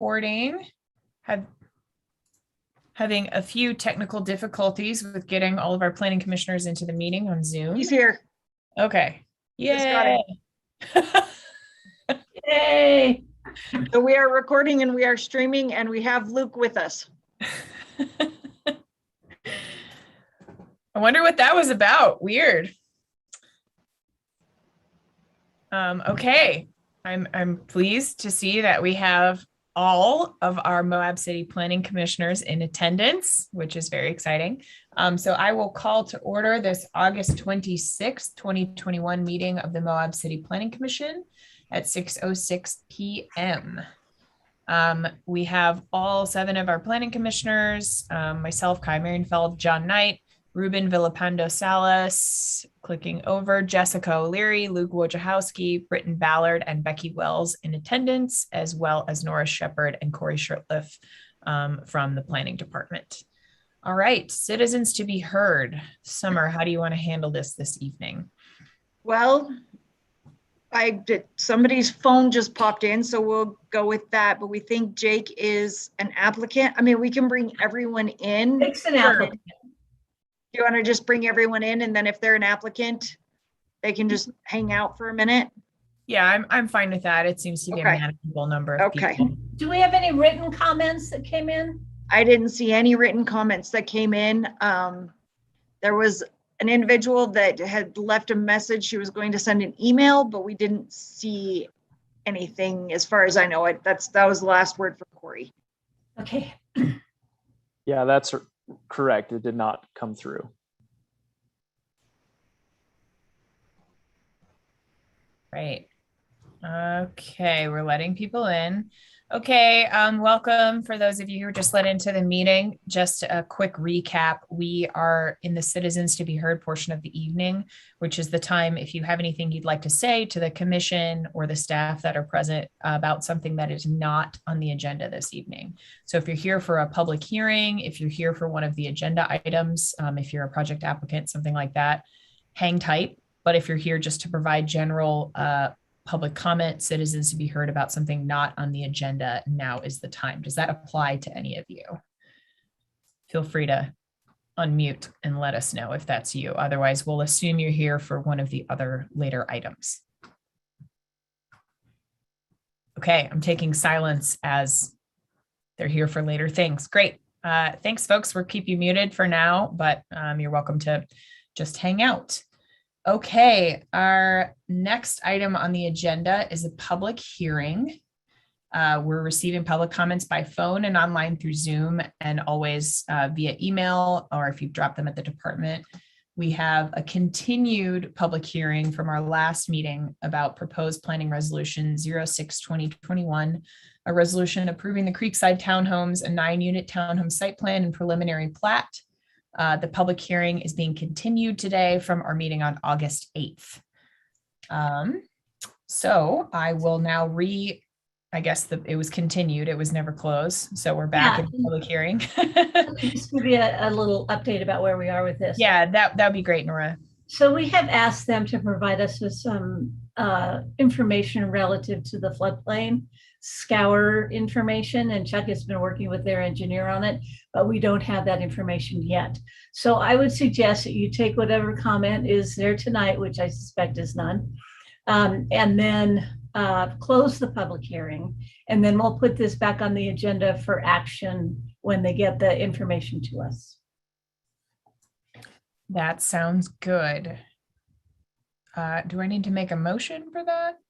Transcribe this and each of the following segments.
recording. Having a few technical difficulties with getting all of our planning commissioners into the meeting on Zoom. He's here. Okay. Just got Yay. Yay. So we are recording and we are streaming and we have Luke with us. I wonder what that was about. Weird. Okay. I'm pleased to see that we have all of our Moab City Planning Commissioners in attendance, which is very exciting. So I will call to order this August 26th, 2021 meeting of the Moab City Planning Commission at 6:06 p.m. We have all 7 of our planning commissioners, myself, Kai Marienfeld, John Knight, Ruben Villapando Salas, clicking over, Jessica O'Leary, Luke Wojciechowski, Britton Ballard, and Becky Wells in attendance, as well as Nora Shepard and Corey Shirtliff from the planning department. All right, citizens to be heard. Summer, how do you want to handle this evening? Well, somebody's phone just popped in, so we'll go with that. But we think Jake is an applicant. I mean, we can bring everyone in. Jake's an applicant. Do you want to just bring everyone in, and then if they're an applicant, they can just hang out for a minute? Yeah, I'm fine with that. It seems to be a manageable number of people. Do we have any written comments that came in? I didn't see any written comments that came in. There was an individual that had left a message. She was going to send an email, but we didn't see anything as far as I know. That was the last word from Corey. Okay. Yeah, that's correct. It did not come through. Right. Okay, we're letting people in. Okay, welcome for those of you who just let into the meeting. Just a quick recap. We are in the citizens to be heard portion of the evening, which is the time if you have anything you'd like to say to the commission or the staff that are present about something that is not on the agenda this evening. So if you're here for a public hearing, if you're here for one of the agenda items, if you're a project applicant, something like that, hang tight. But if you're here just to provide general public comment, citizens to be heard about something not on the agenda, now is the time. Does that apply to any of you? Feel free to unmute and let us know if that's you. Otherwise, we'll assume you're here for one of the other later items. Okay, I'm taking silence as they're here for later things. Great. Thanks, folks. We'll keep you muted for now, but you're welcome to just hang out. Okay, our next item on the agenda is a public hearing. We're receiving public comments by phone and online through Zoom and always via email, or if you drop them at the department. We have a continued public hearing from our last meeting about proposed planning resolution 06-2021, a resolution approving the Creekside Townhomes, a 9-unit townhome site plan and preliminary plat. The public hearing is being continued today from our meeting on August 8th. So I will now I guess it was continued. It was never closed. So we're back in the public hearing. Just give you a little update about where we are with this. Yeah, that'd be great, Nora. So we have asked them to provide us with some information relative to the floodplain scour information, and Chuck has been working with their engineer on it, but we don't have that information yet. So I would suggest that you take whatever comment is there tonight, which I suspect is none, and then close the public hearing, and then we'll put this back on the agenda for action when they get the information to us. That sounds good. Do I need to make a motion for that?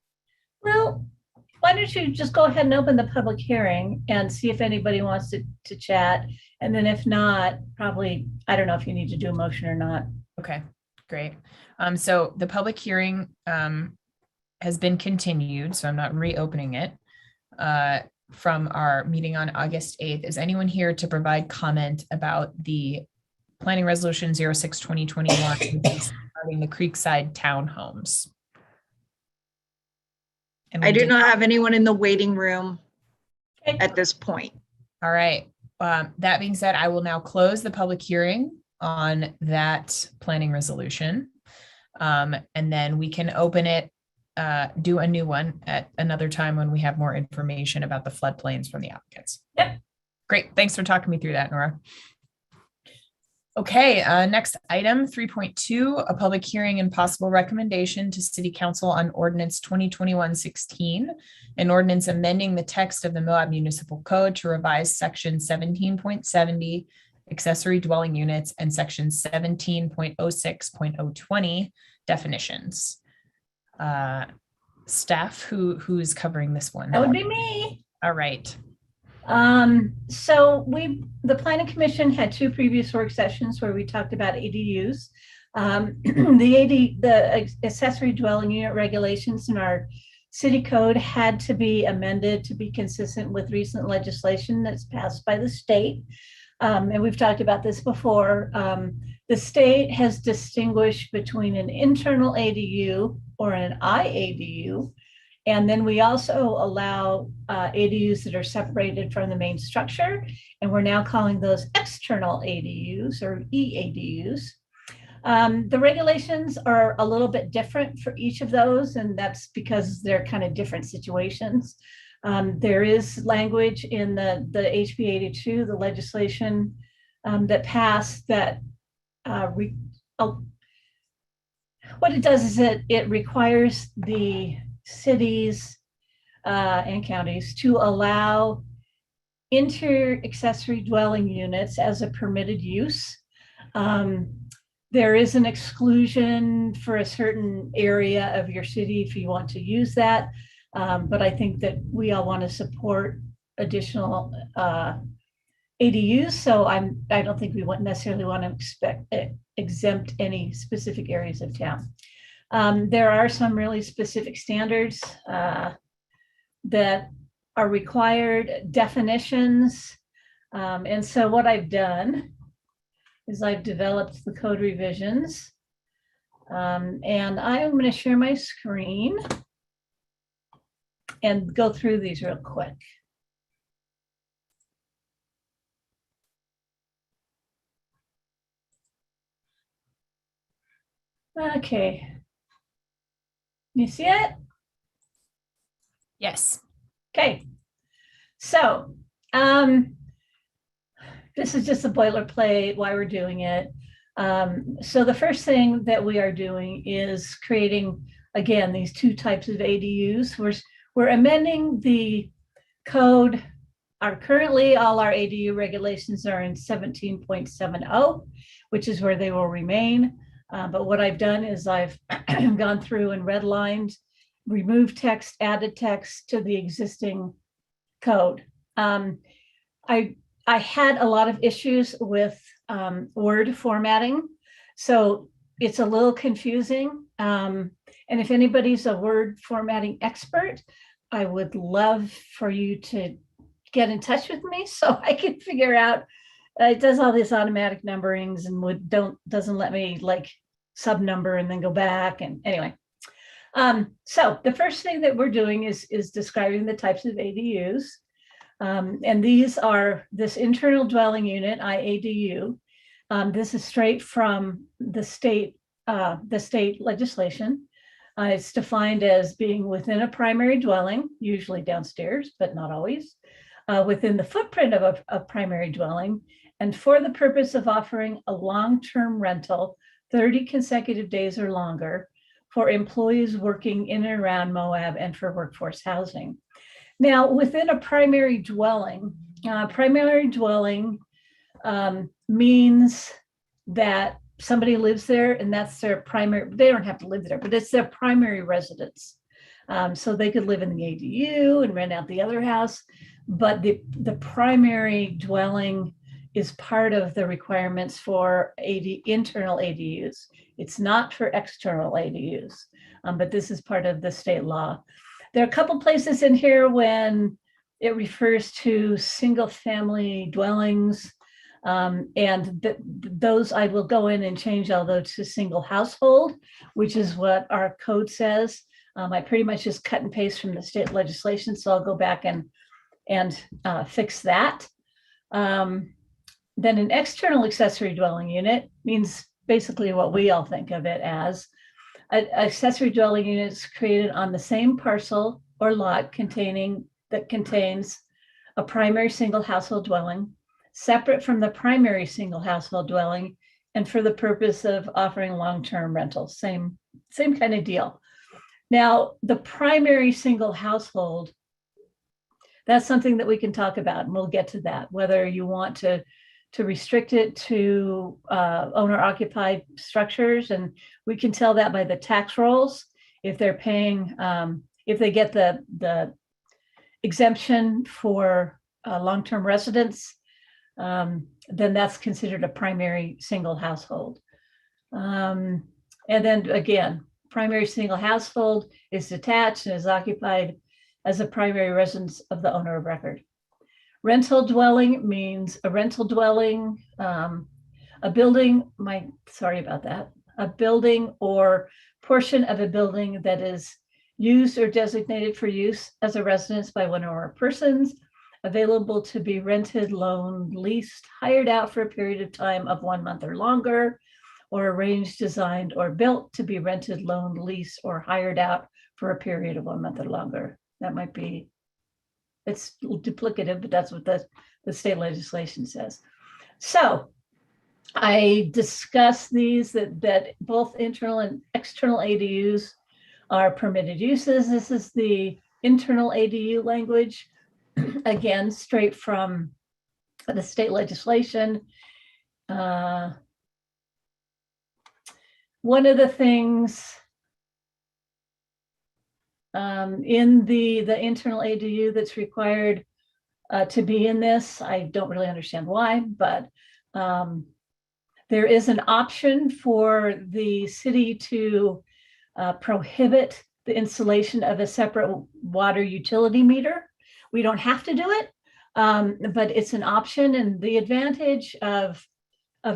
Well, why don't you just go ahead and open the public hearing and see if anybody wants to chat. And then if not, probably, I don't know if you need to do a motion or not. Okay, great. So the public hearing has been continued, so I'm not reopening it from our meeting on August 8th. Is anyone here to provide comment about the planning resolution 06-2021 regarding the Creekside Townhomes? And I do not have anyone in the waiting room at this point. All right. That being said, I will now close the public hearing on that planning resolution. And then we can open it do a new one at another time when we have more information about the floodplains from the applicants. Yep. Great. Thanks for talking me through that, Nora. Okay, next item 3.2, a public hearing and possible recommendation to City Council on Ordinance 2021-16, an ordinance amending the text of the Moab Municipal Code to revise section 17.70 accessory dwelling units and section 17.06.020 definitions. Staff, who's covering this one? That would be me. All right. So the Planning Commission had two previous work sessions where we talked about ADUs. The accessory dwelling unit regulations in our city code had to be amended to be consistent with recent legislation that's passed by the state. And we've talked about this before. The state has distinguished between an internal ADU or an IADU. And then we also allow ADUs that are separated from the main structure. And we're now calling those external ADUs or EADUs. The regulations are a little bit different for each of those, and that's because they're kind of different situations. There is language in the HB 82, the legislation that passed that what it does is it requires the cities and counties to allow accessory dwelling units as a permitted use. There is an exclusion for a certain area of your city if you want to use that. But I think that we all want to support additional ADUs. So I don't think we necessarily want to exempt any specific areas of town. There are some really specific standards that are required, definitions. And so what I've done is I've developed the code revisions. And I'm going to share my screen and go through these real quick. Okay. You see it? Yes. Okay. So this is just a boilerplate, why we're doing it. So the first thing that we are doing is creating, again, these two types of ADUs. We're amending the code. Currently, all our ADU regulations are in 17.70, which is where they will remain. But what I've done is I've gone through and redlined, removed text, added text to the existing code. I had a lot of issues with word formatting, so it's a little confusing. And if anybody's a word formatting expert, I would love for you to get in touch with me so I can figure out. It does all these automatic numberings and doesn't let me like sub number and then go back. And anyway, so the first thing that we're doing is describing the types of ADUs. And these are this internal dwelling unit, IADU. This is straight from the state legislation. It's defined as being within a primary dwelling, usually downstairs, but not always, within the footprint of a primary dwelling, and for the purpose of offering a long-term rental, 30 consecutive days or longer, for employees working in and around Moab and for workforce housing. Now, within a primary dwelling means that somebody lives there and that's their primary, they don't have to live there, but it's their primary residence. So they could live in the ADU and rent out the other house, but the primary dwelling is part of the requirements for internal ADUs. It's not for external ADUs, but this is part of the state law. There are a couple places in here when it refers to single family dwellings, and those I will go in and change all those to single household, which is what our code says. I pretty much just cut and paste from the state legislation, so I'll go back and fix that. Then an external accessory dwelling unit means basically what we all think of it as. Accessory dwelling units created on the same parcel or lot that contains a primary single household dwelling, separate from the primary single household dwelling, and for the purpose of offering long-term rentals. Same kind of deal. Now, the primary single household, that's something that we can talk about, and we'll get to that, whether you want to restrict it to owner-occupied structures. And we can tell that by the tax rolls. If they're paying, if they get the exemption for long-term residents, then that's considered a primary single household. And then again, primary single household is detached and is occupied as a primary residence of the owner of record. Rental dwelling means a rental dwelling, a building, a building or portion of a building that is used or designated for use as a residence by one or more persons, available to be rented, loaned, leased, hired out for a period of time of 1 month or longer, or arranged, designed, or built to be rented, loaned, leased, or hired out for a period of 1 month or longer. That might be, it's duplicative, but that's what the state legislation says. So I discussed these, that both internal and external ADUs are permitted uses. This is the internal ADU language, again, straight from the state legislation. One of the things in the internal ADU that's required to be in this, I don't really understand why, but there is an option for the city to prohibit the installation of a separate water utility meter. We don't have to do it, but it's an option. And the advantage of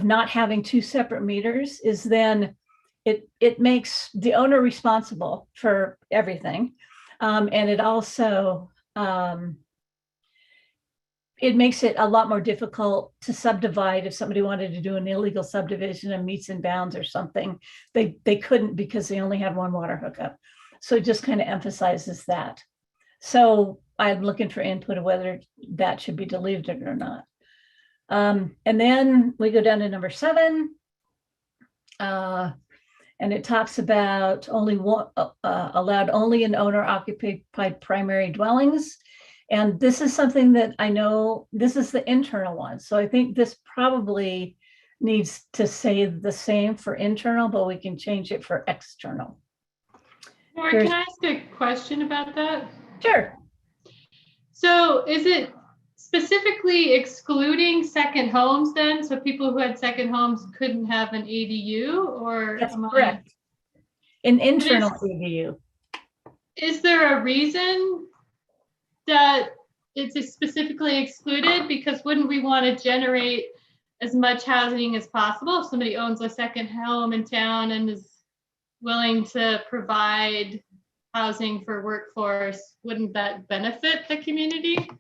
not having two separate meters is then it makes the owner responsible for everything. And it also, it makes it a lot more difficult to subdivide. If somebody wanted to do an illegal subdivision of meets and bounds or something, they couldn't because they only had one water hookup. So it just kind of emphasizes that. So I'm looking for input of whether that should be deleted or not. And then we go down to number 7. And it talks about only one, allowed only in owner-occupied primary dwellings. And this is something that I know, this is the internal one. So I think this probably needs to say the same for internal, but we can change it for external. Laura, can I ask a question about that? Sure. So is it specifically excluding second homes then? So people who had second homes couldn't have an ADU, or? That's correct. An internal ADU. Is there a reason that it's specifically excluded? Because wouldn't we want to generate as much housing as possible? If somebody owns a second home in town and is willing to provide housing for workforce, wouldn't that benefit the community?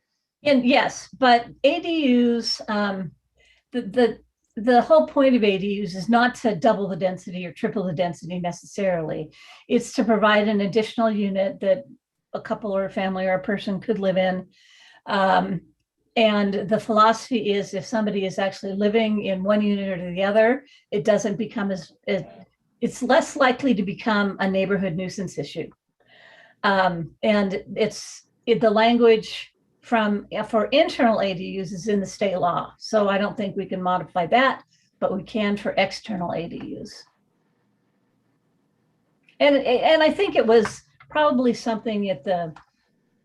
And yes, but ADUs, the whole point of ADUs is not to double the density or triple the density necessarily. It's to provide an additional unit that a couple or a family or a person could live in. And the philosophy is if somebody is actually living in one unit or the other, it doesn't become it's less likely to become a neighborhood nuisance issue. And the language for internal ADUs is in the state law. So I don't think we can modify that, but we can for external ADUs. And I think it was probably something at the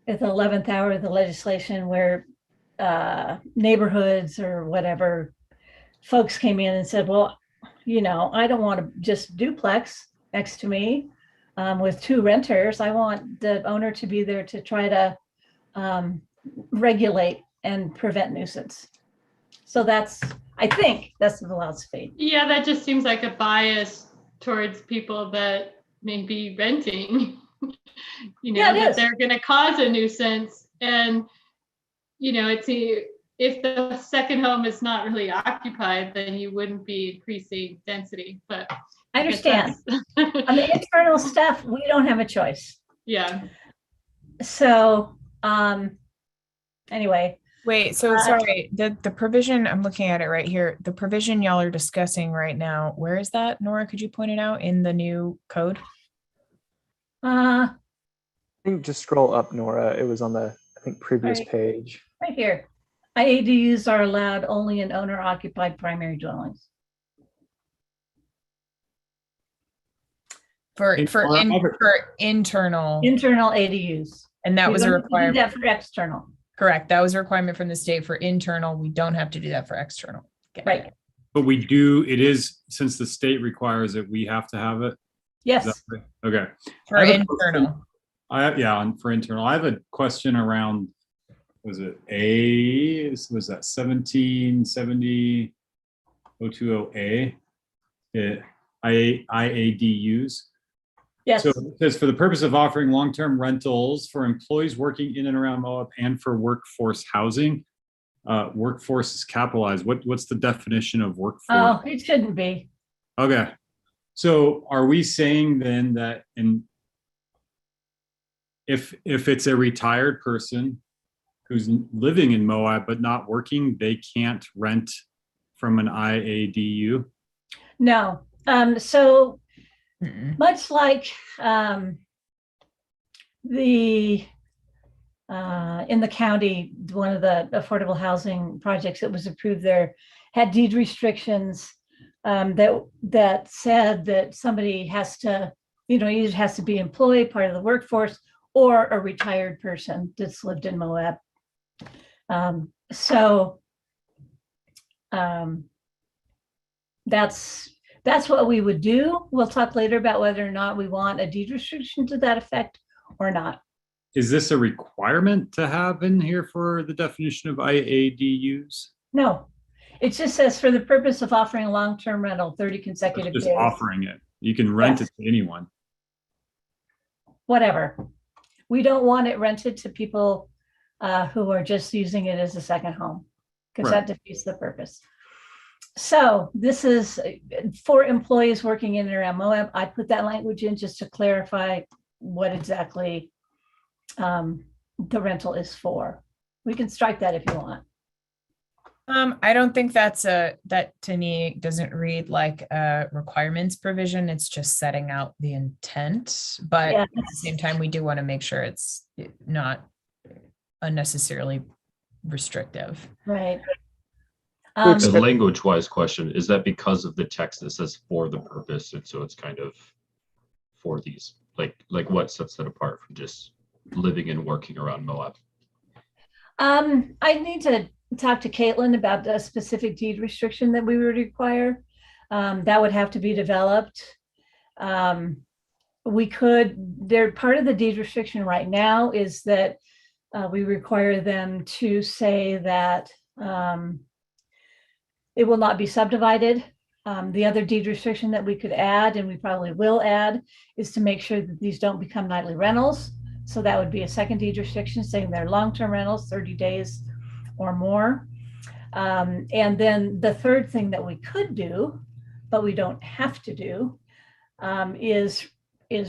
11th hour of the legislation where neighborhoods or whatever folks came in and said, well, you know, I don't want to just duplex next to me with 2 renters. I want the owner to be there to try to regulate and prevent nuisance. So I think that's the philosophy. Yeah, that just seems like a bias towards people that may be renting, you know, that they're going to cause a nuisance. And, you know, if the second home is not really occupied, then you wouldn't be increasing density, but. I understand. that's- On the internal stuff, we don't have a choice. Yeah, So, anyway, Wait, so sorry, the provision, I'm looking at it right here. The provision y'all are discussing right now, where is that? Nora, could you point it out in the new code? uh, I think just scroll up, Nora. It was on the, I think, previous Right. page. right here. IADUs are allowed only in owner occupied primary dwellings. For internal, Internal ADUs. and that We was a don't have to do requirement. that for external. Correct. That was a requirement from the state for internal. We don't have to do that for external. Got Right. it. But we do, it is, since the state requires it, we have to have it. Is Yes. that right? Okay. For I have a internal. For internal. I have a question around, was it was that 1770 020A? IADUs. Yes. So it says for the purpose of offering long-term rentals for employees working in and around Moab and for workforce housing. Workforce is capitalized. What's the definition of workforce? Oh, it shouldn't be. Okay. So are we saying then that if it's a retired person who's living in Moab but not working, they can't rent from an IADU? No. So Mm-mm. much like in the county, one of the affordable housing projects that was approved there had deed restrictions that said that somebody has to, either has to be employed, part of the workforce, or a retired person that's lived in Moab. That's what we would do. We'll talk later about whether or not we want a deed restriction to that effect or not. Is this a requirement to have in here for the definition of IADUs? No, it just says for the purpose of offering a long-term rental, 30 consecutive Just days, offering it. You can rent Yes. it to anyone. whatever. We don't want it rented to people who are just using it as a second home, because that defeats the purpose. So this is for employees working in and around Moab. I put that language in just to clarify what exactly the rental is for. We can strike that if you want. I don't think that to me doesn't read like a requirements provision. It's just setting out the intent. But Yeah. at the same time, we do want to make sure it's not unnecessarily restrictive. Right. As a language-wise question, is that because of the text that says for the purpose, and so it's kind of for these, like what sets that apart from just living and working around Moab? I need to talk to Caitlin about the specific deed restriction that we would require. That would have to be developed. Part of the deed restriction right now is that we require them to say that it will not be subdivided. The other deed restriction that we could add, and we probably will add, is to make sure that these don't become nightly rentals. So that would be a second deed restriction saying they're long-term rentals, 30 days or more. And then the third thing that we could do, but we don't have to do, is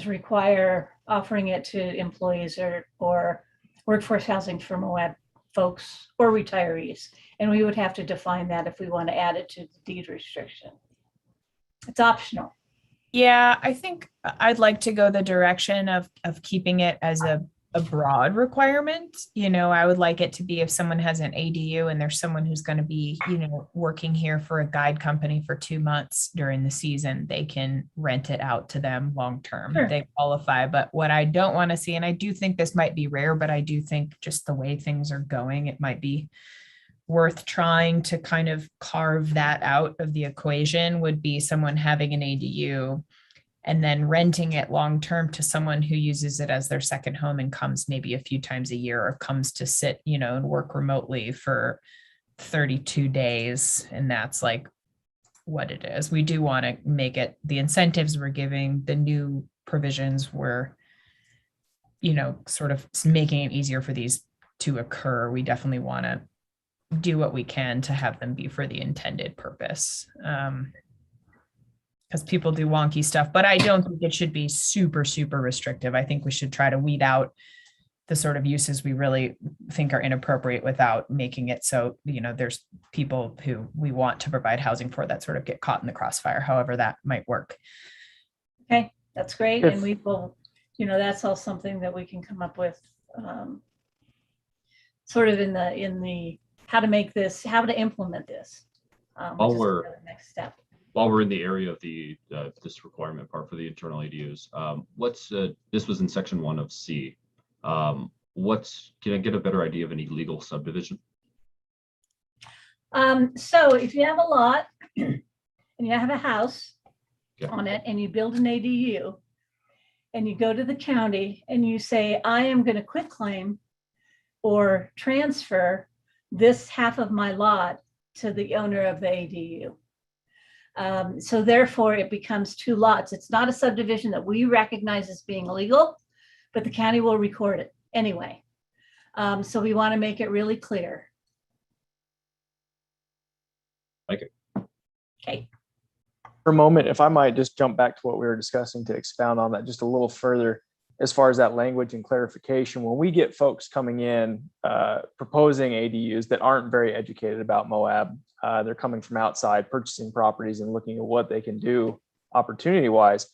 require offering it to employees or workforce housing for Moab folks or retirees. And we would have to define that if we want to add it to the deed restriction. It's optional. Yeah, I think I'd like to go the direction of keeping it as a broad requirement. I would like it to be if someone has an ADU and there's someone who's going to be, working here for a guide company for 2 months during the season, they can rent it out to them long-term. Sure. They qualify. But what I don't want to see, and I do think this might be rare, but I do think just the way things are going, it might be worth trying to kind of carve that out of the equation, would be someone having an ADU and then renting it long-term to someone who uses it as their second home and comes maybe a few times a year, or comes to sit, and work remotely for 32 days. And that's like what it is. We do want to make it, the incentives we're giving, the new provisions were, sort of making it easier for these to occur. We definitely want to do what we can to have them be for the intended purpose. Because people do wonky stuff, but I don't think it should be super, super restrictive. I think we should try to weed out the sort of uses we really think are inappropriate without making it so, there's people who we want to provide housing for that sort of get caught in the crossfire, however that might work. Okay, that's great. If- And we will, that's all something that we can come up with sort of in the how to make this, how to implement this. Which is the next step. While we're in the area of the this requirement part for the internal ADUs, this was in section 1 of C. Can I get a better idea of an illegal subdivision? So if you have a lot and you have a house Yeah. on it and you build an ADU and you go to the county and you say, I am going to quit claim or transfer this half of my lot to the owner of the ADU. So therefore it becomes 2 lots. It's not a subdivision that we recognize as being illegal, but the county will record it anyway. So we want to make it really clear. Okay. For a moment, if I might just jump back to what we were discussing to expound on that just a little further, as far as that language and clarification, when we get folks coming in proposing ADUs that aren't very educated about Moab, they're coming from outside purchasing properties and looking at what they can do opportunity-wise.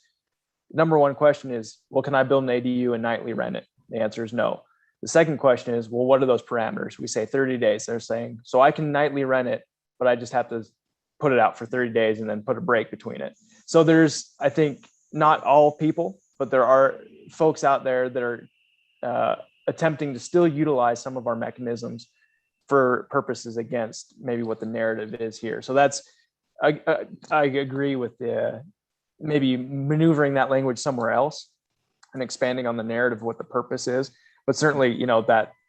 Number one question is, well, can I build an ADU and nightly rent it? The answer is no. The second question is, well, what are those parameters? We say 30 days. They're saying, so I can nightly rent it, but I just have to put it out for 30 days and then put a break between it. So there's, I think, not all people, but there are folks out there that are attempting to still utilize some of our mechanisms for purposes against maybe what the narrative is here. So that's, I agree with the maybe maneuvering that language somewhere else and expanding on the narrative of what the purpose is. But certainly,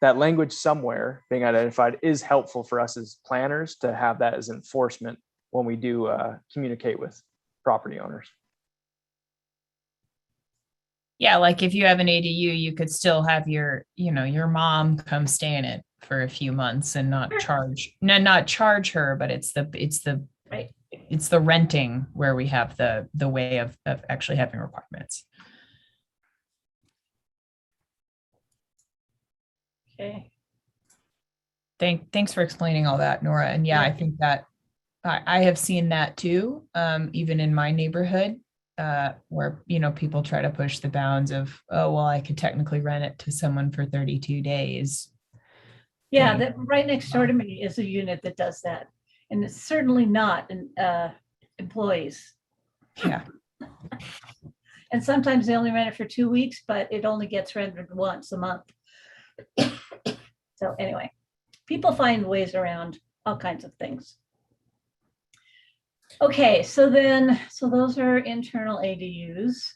that language somewhere being identified is helpful for us as planners to have that as enforcement when we do communicate with property owners. Yeah, like if you have an ADU, you could still have your mom come stay in it for a few months and not charge her, but it's the renting where we have the way of actually having requirements. Okay. Thanks for explaining all that, Nora. And yeah, I think that I have seen that too, even in my neighborhood, where people try to push the bounds of, oh, well, I could technically rent it to someone for 32 days. Yeah, that right next door to me is a unit that does that. And it's certainly not employees. Yeah. And sometimes they only rent it for 2 weeks, but it only gets rented once a month. So anyway, people find ways around all kinds of things. Okay, so those are internal ADUs.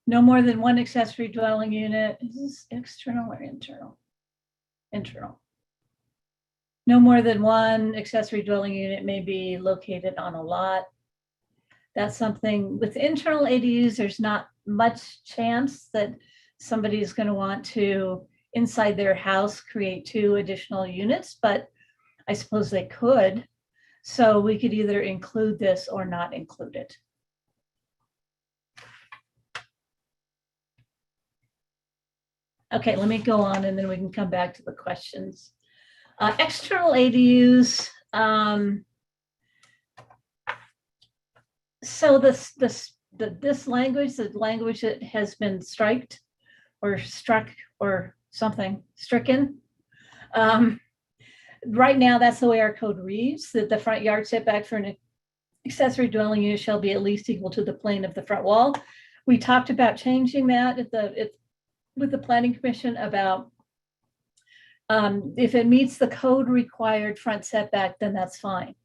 No more than 1 accessory dwelling unit. Is this external or internal? Internal. No more than 1 accessory dwelling unit may be located on a lot. That's something with internal ADUs, there's not much chance that somebody is going to want to, inside their house, create 2 additional units, but I suppose they could. So we could either include this or not include it. Okay, let me go on and then we can come back to the questions. External ADUs. So this language, the language that has been striked or struck or something, stricken. Right now, that's the way our code reads, that the front yard setback for an accessory dwelling unit shall be at least equal to the plane of the front wall. We talked about changing that with the planning commission about if it meets the code required front setback, then that's fine.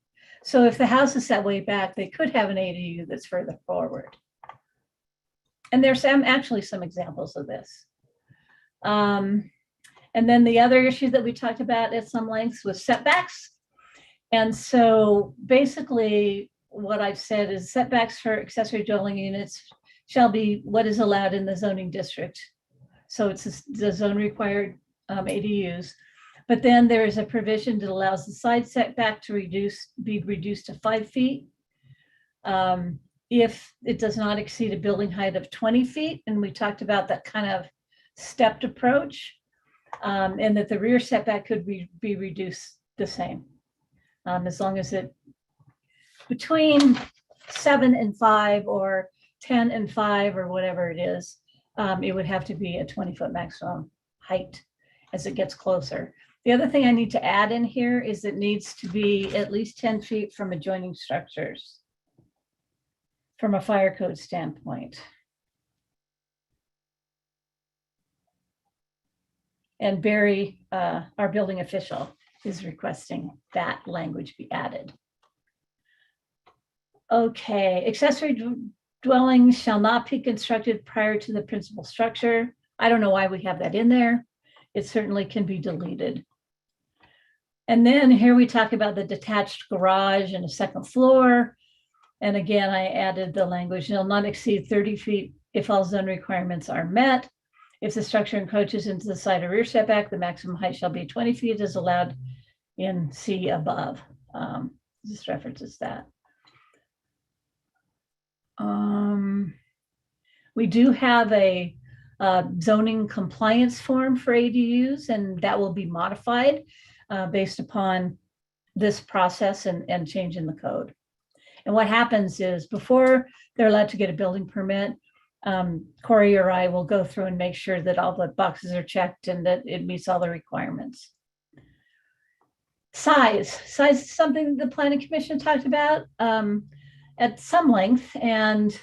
So if the house is set way back, they could have an ADU that's further forward. And there's actually some examples of this. And then the other issue that we talked about at some lengths was setbacks. And so basically what I've said is setbacks for accessory dwelling units shall be what is allowed in the zoning district. So it's the zone required ADUs. But then there is a provision that allows the side setback to be reduced to 5 feet. If it does not exceed a building height of 20 feet, and we talked about that kind of stepped approach, and that the rear setback could be reduced the same, as long as it between 7 and 5 or 10 and 5 or whatever it is, it would have to be a 20-foot maximum height as it gets closer. The other thing I need to add in here is it needs to be at least 10 feet from adjoining structures from a fire code standpoint. And Barry, our building official, is requesting that language be added. Okay, accessory dwellings shall not be constructed prior to the principal structure. I don't know why we have that in there. It certainly can be deleted. And then here we talk about the detached garage and a second floor. And again, I added the language, shall not exceed 30 feet if all zone requirements are met. If the structure encroaches into the side or rear setback, the maximum height shall be 20 feet as allowed in C above. This references that. We do have a zoning compliance form for ADUs, and that will be modified based upon this process and change in the code. And what happens is before they're allowed to get a building permit, Corey or I will go through and make sure that all the boxes are checked and that it meets all the requirements. Size is something the planning commission talked about at some length, and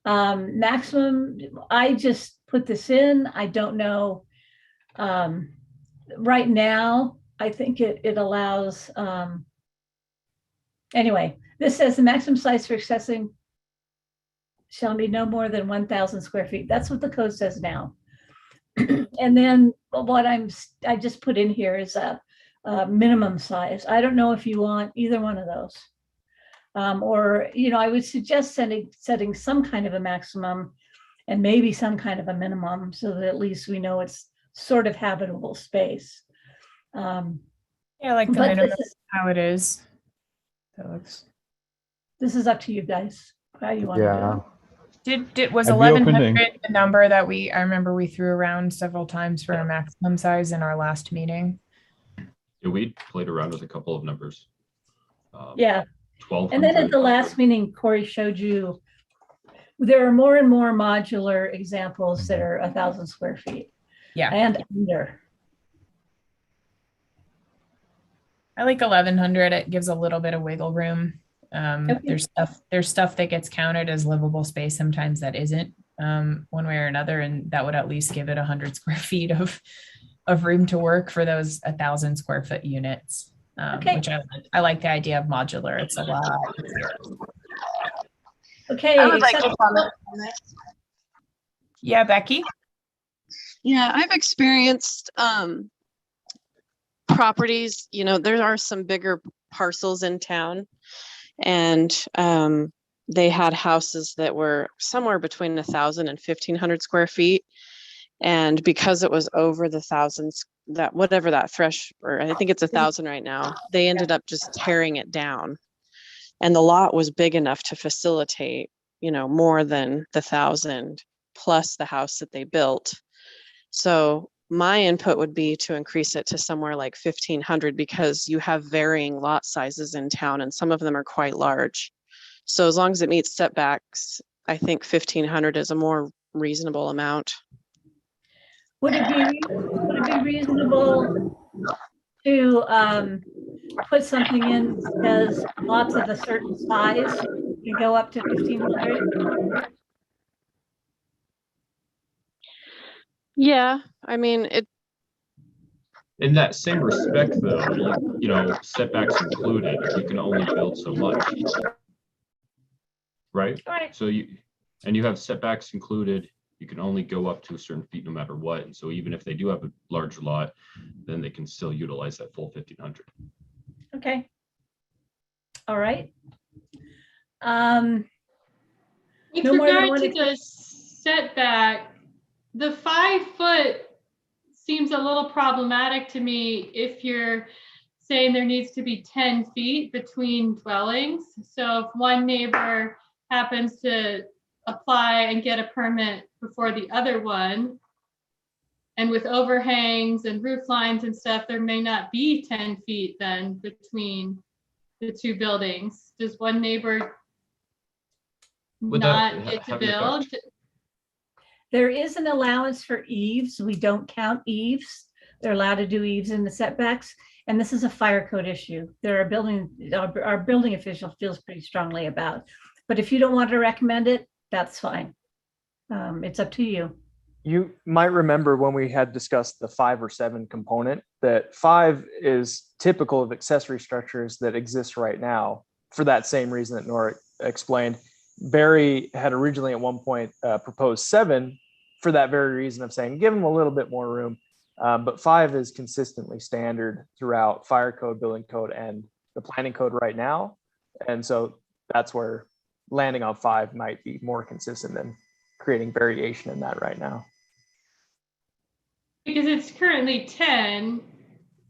maximum, I just put this in. I don't know. Right now, I think it allows, anyway, this says the maximum size for accessing shall be no more than 1,000 square feet. That's what the code says now. And then what I just put in here is a minimum size. I don't know if you want either one of those. Or, I would suggest setting some kind of a maximum and maybe some kind of a minimum so that at least we know it's sort of habitable space. Yeah, like the minimum is how it is. That looks. This is up to you guys. How you want to do it. Was I'd be 1,100 the number that I remember we threw around several times for a maximum size in our last meeting? Yeah, we played around with a couple of numbers. Yeah. 12. And then at the last meeting, Corey showed you there are more and more modular examples that are 1,000 square feet. Yeah. And under. I like 1,100. It gives a little bit of wiggle room. Okay. There's stuff that gets counted as livable space sometimes that isn't, one way or another, and that would at least give it 100 square feet of room to work for those 1,000 square foot units. Okay. Which I like the idea of modular. It's a lot easier. Okay. I would like to comment on this. Yeah, Becky. Yeah, I've experienced properties, there are some bigger parcels in town, and they had houses that were somewhere between 1,000 and 1,500 square feet. And because it was over the thousands, that whatever that or I think it's 1,000 right now, they ended up just tearing it down. And the lot was big enough to facilitate, more than the 1,000 plus the house that they built. So my input would be to increase it to somewhere like 1,500, because you have varying lot sizes in town and some of them are quite large. So as long as it meets setbacks, I think 1,500 is a more reasonable amount. Would it be reasonable to put something in that says lots of a certain size can go up to 1,500? Yeah, I mean, In that same respect, though, setbacks included, you can only build so much. Right? Right. So you have setbacks included, you can only go up to a certain feet no matter what. And so even if they do have a larger lot, then they can still utilize that full 1,500. Okay. All right. With No more than regard one to the setback, the 5 foot seems a little problematic to me if you're saying there needs to be 10 feet between dwellings. So if one neighbor happens to apply and get a permit before the other one, and with overhangs and roof lines and stuff, there may not be 10 feet then between the two buildings. Does one neighbor Would that not get to have an build? effect? There is an allowance for eaves. We don't count eaves. They're allowed to do eaves in the setbacks. And this is a fire code issue. Our building official feels pretty strongly about. But if you don't want to recommend it, that's fine. It's up to you. You might remember when we had discussed the 5 or 7 component, that 5 is typical of accessory structures that exist right now for that same reason that Nora explained. Barry had originally at one point proposed 7 for that very reason of saying, give them a little bit more room. But 5 is consistently standard throughout fire code, building code, and the planning code right now. And so that's where landing on 5 might be more consistent than creating variation in that right now. Because it's currently 10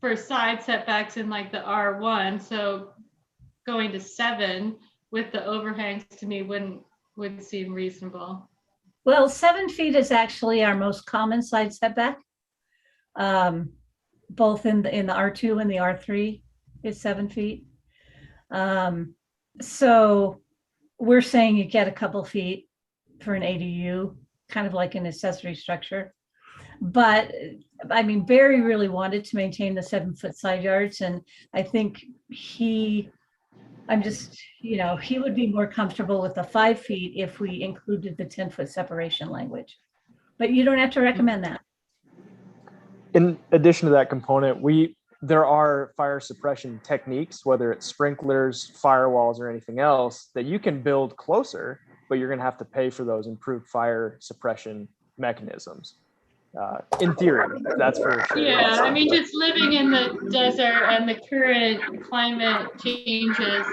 for side setbacks in like the R1. So going to 7 with the overhangs to me would seem reasonable. Well, 7 feet is actually our most common side setback. Both in the R2 and the R3 is 7 feet. So we're saying you get a couple feet for an ADU, kind of like an accessory structure. But I mean, Barry really wanted to maintain the 7 foot side yards. And I think he would be more comfortable with the 5 feet if we included the 10 foot separation language. But you don't have to recommend that. In addition to that component, there are fire suppression techniques, whether it's sprinklers, firewalls, or anything else, that you can build closer, but you're going to have to pay for those improved fire suppression mechanisms. In theory, that's for sure. Yeah, I mean, just living in the desert and the current climate changes,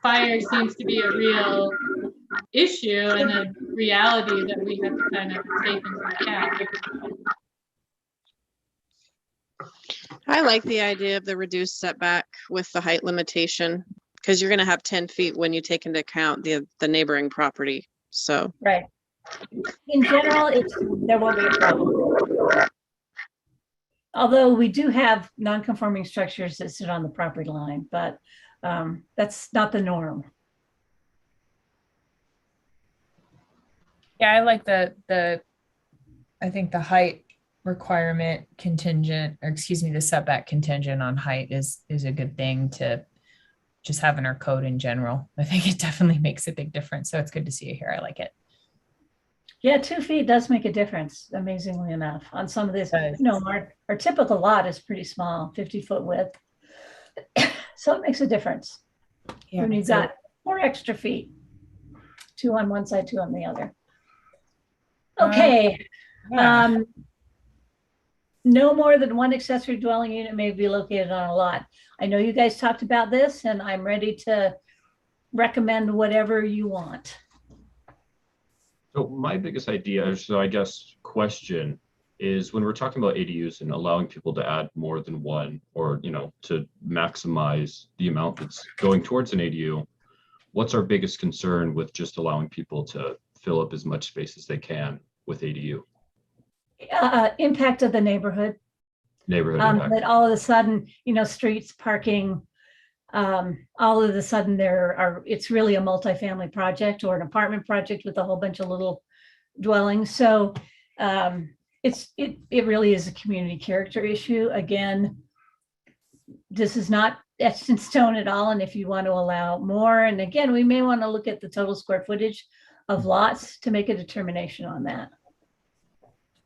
fire seems to be a real issue and a reality that we have to kind of take into account. I like the idea of the reduced setback with the height limitation, because you're going to have 10 feet when you take into account the neighboring property. So right. In general, there won't be a problem. Although we do have non-conforming structures that sit on the property line, but that's not the norm. Yeah, I like I think the height requirement contingent, or excuse me, the setback contingent on height is a good thing to just have in our code in general. I think it definitely makes a big difference. So it's good to see it here. I like it. Yeah, 2 feet does make a difference, amazingly enough, on some of this. Our typical lot is pretty small, 50-foot width. So it makes a difference. Yeah, when you've got 4 extra feet, 2 on one side, 2 on the other. Okay. yeah. No more than 1 accessory dwelling unit may be located on a lot. I know you guys talked about this, and I'm ready to recommend whatever you want. So my biggest idea, so I guess question is, when we're talking about ADUs and allowing people to add more than one, or to maximize the amount that's going towards an ADU, what's our biggest concern with just allowing people to fill up as much space as they can with ADU? Impact of the neighborhood. Impact. That all of a sudden, streets, parking, all of a sudden it's really a multifamily project or an apartment project with a whole bunch of little dwellings. So it really is a community character issue. Again, this is not etched in stone at all. And if you want to allow more, and again, we may want to look at the total square footage of lots to make a determination on that.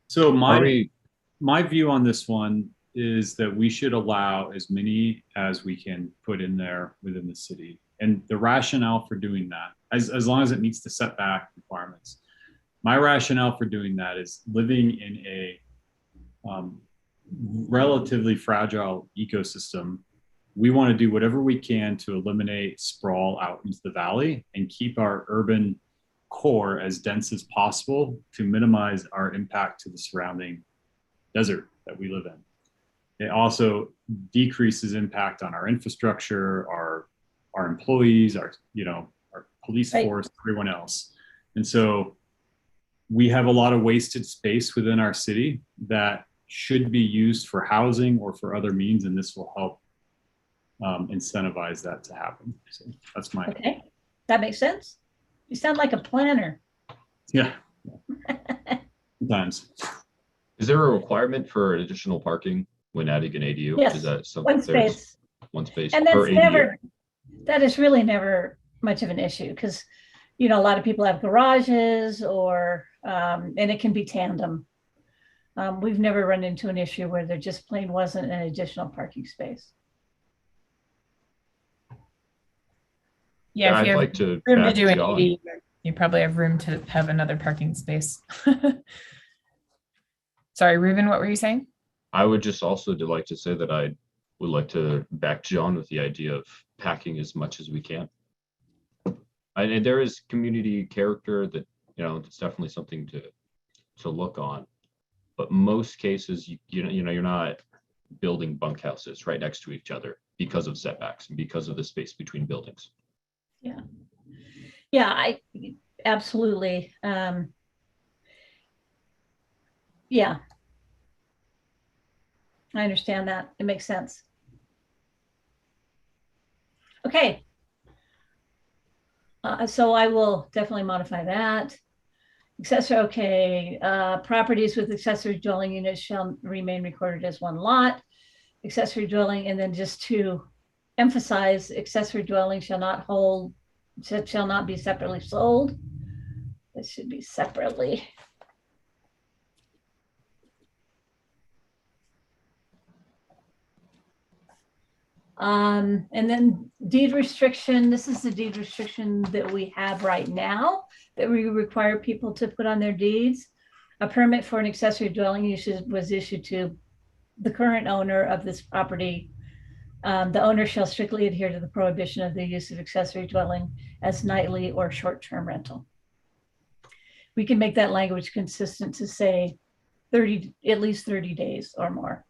So my view on this one is that we should allow as many as we can put in there within the city. And the rationale for doing that, as long as it meets the setback requirements, my rationale for doing that is living in a relatively fragile ecosystem. We want to do whatever we can to eliminate sprawl out into the valley and keep our urban core as dense as possible to minimize our impact to the surrounding desert that we live in. It also decreases impact on our infrastructure, our employees, our police Right. force, everyone else. And so we have a lot of wasted space within our city that should be used for housing or for other means, and this will help incentivize that to happen. So that's my Okay, that makes sense. You sound like a planner. yeah. Sometimes. Is there a requirement for additional parking when adding an ADU? Yes, Is that something? One space. One space And per that's ADU. never, that is really never much of an issue because, a lot of people have garages or, and it can be tandem. We've never run into an issue where there just plain wasn't an additional parking space. Yeah, if I'd you have like to room to back do an John. AD, you probably have room to have another parking space. Sorry, Reuben, what were you saying? I would just also like to say that I would like to back John with the idea of packing as much as we can. And there is community character that, it's definitely something to look on. But most cases, you're not building bunkhouses right next to each other because of setbacks and because of the space between buildings. Yeah, I absolutely. Yeah, I understand that. It makes sense. Okay. So I will definitely modify that. Accessory, okay. Properties with accessory dwelling units shall remain recorded as one lot. Accessory dwelling, and then just to emphasize, accessory dwelling shall not be separately sold. It should be separately. And then deed restriction, this is the deed restriction that we have right now that we require people to put on their deeds. A permit for an accessory dwelling was issued to the current owner of this property. The owner shall strictly adhere to the prohibition of the use of accessory dwelling as nightly or short-term rental. We can make that language consistent to say at least 30 days or more.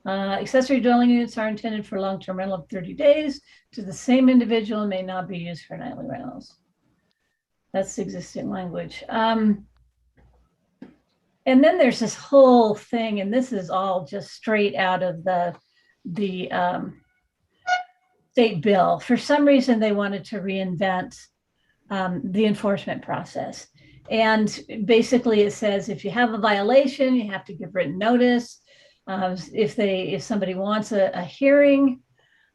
Accessory dwelling units are intended for long-term rental of 30 days to the same individual and may not be used for nightly rentals. That's the existing language. And then there's this whole thing, and this is all just straight out of the state bill. For some reason, they wanted to reinvent the enforcement process. And basically it says, if you have a violation, you have to give written notice. If somebody wants a hearing,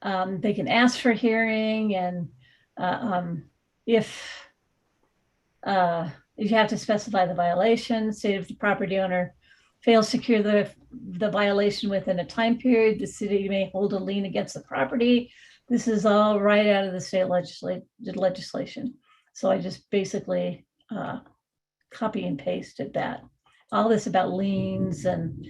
they can ask for hearing. And if you have to specify the violation, say if the property owner fails to cure the violation within a time period, the city may hold a lien against the property. This is all right out of the state legislation. So I just basically copy and pasted that. All this about liens, and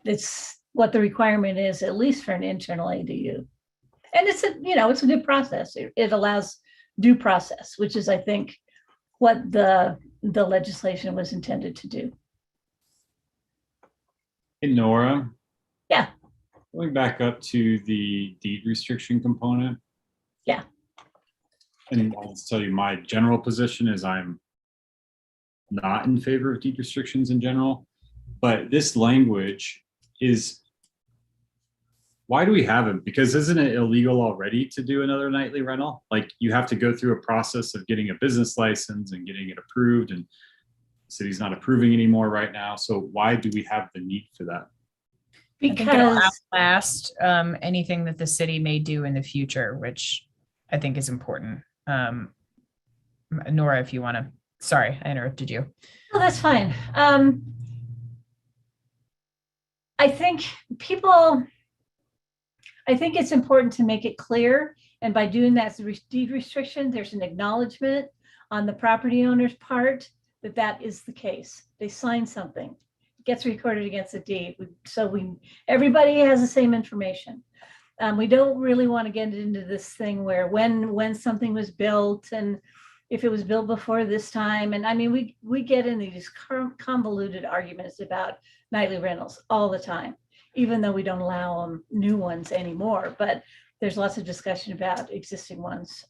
it's what the requirement is, at least for an internal ADU. And it's a good process. It allows due process, which is, I think, what the legislation was intended to do. Hey, Nora. Yeah. Going back up to the deed restriction component. Yeah. And I'll tell you, my general position is I'm not in favor of deed restrictions in general, but this language is, why do we have it? Because isn't it illegal already to do another nightly rental? Like, you have to go through a process of getting a business license and getting it approved, and the city's not approving anymore right now. So why do we have the need for that? Because outlast anything that the city may do in the future, which I think is important. Nora, if you want to, sorry, I interrupted you. No, that's fine. I think it's important to make it clear. And by doing that deed restriction, there's an acknowledgement on the property owner's part that that is the case. They sign something. gets recorded against the deed. Everybody has the same information. We don't really want to get into this thing where when something was built and if it was built before this time. And I mean, we get in these convoluted arguments about nightly rentals all the time, even though we don't allow them new ones anymore, but there's lots of discussion about existing ones.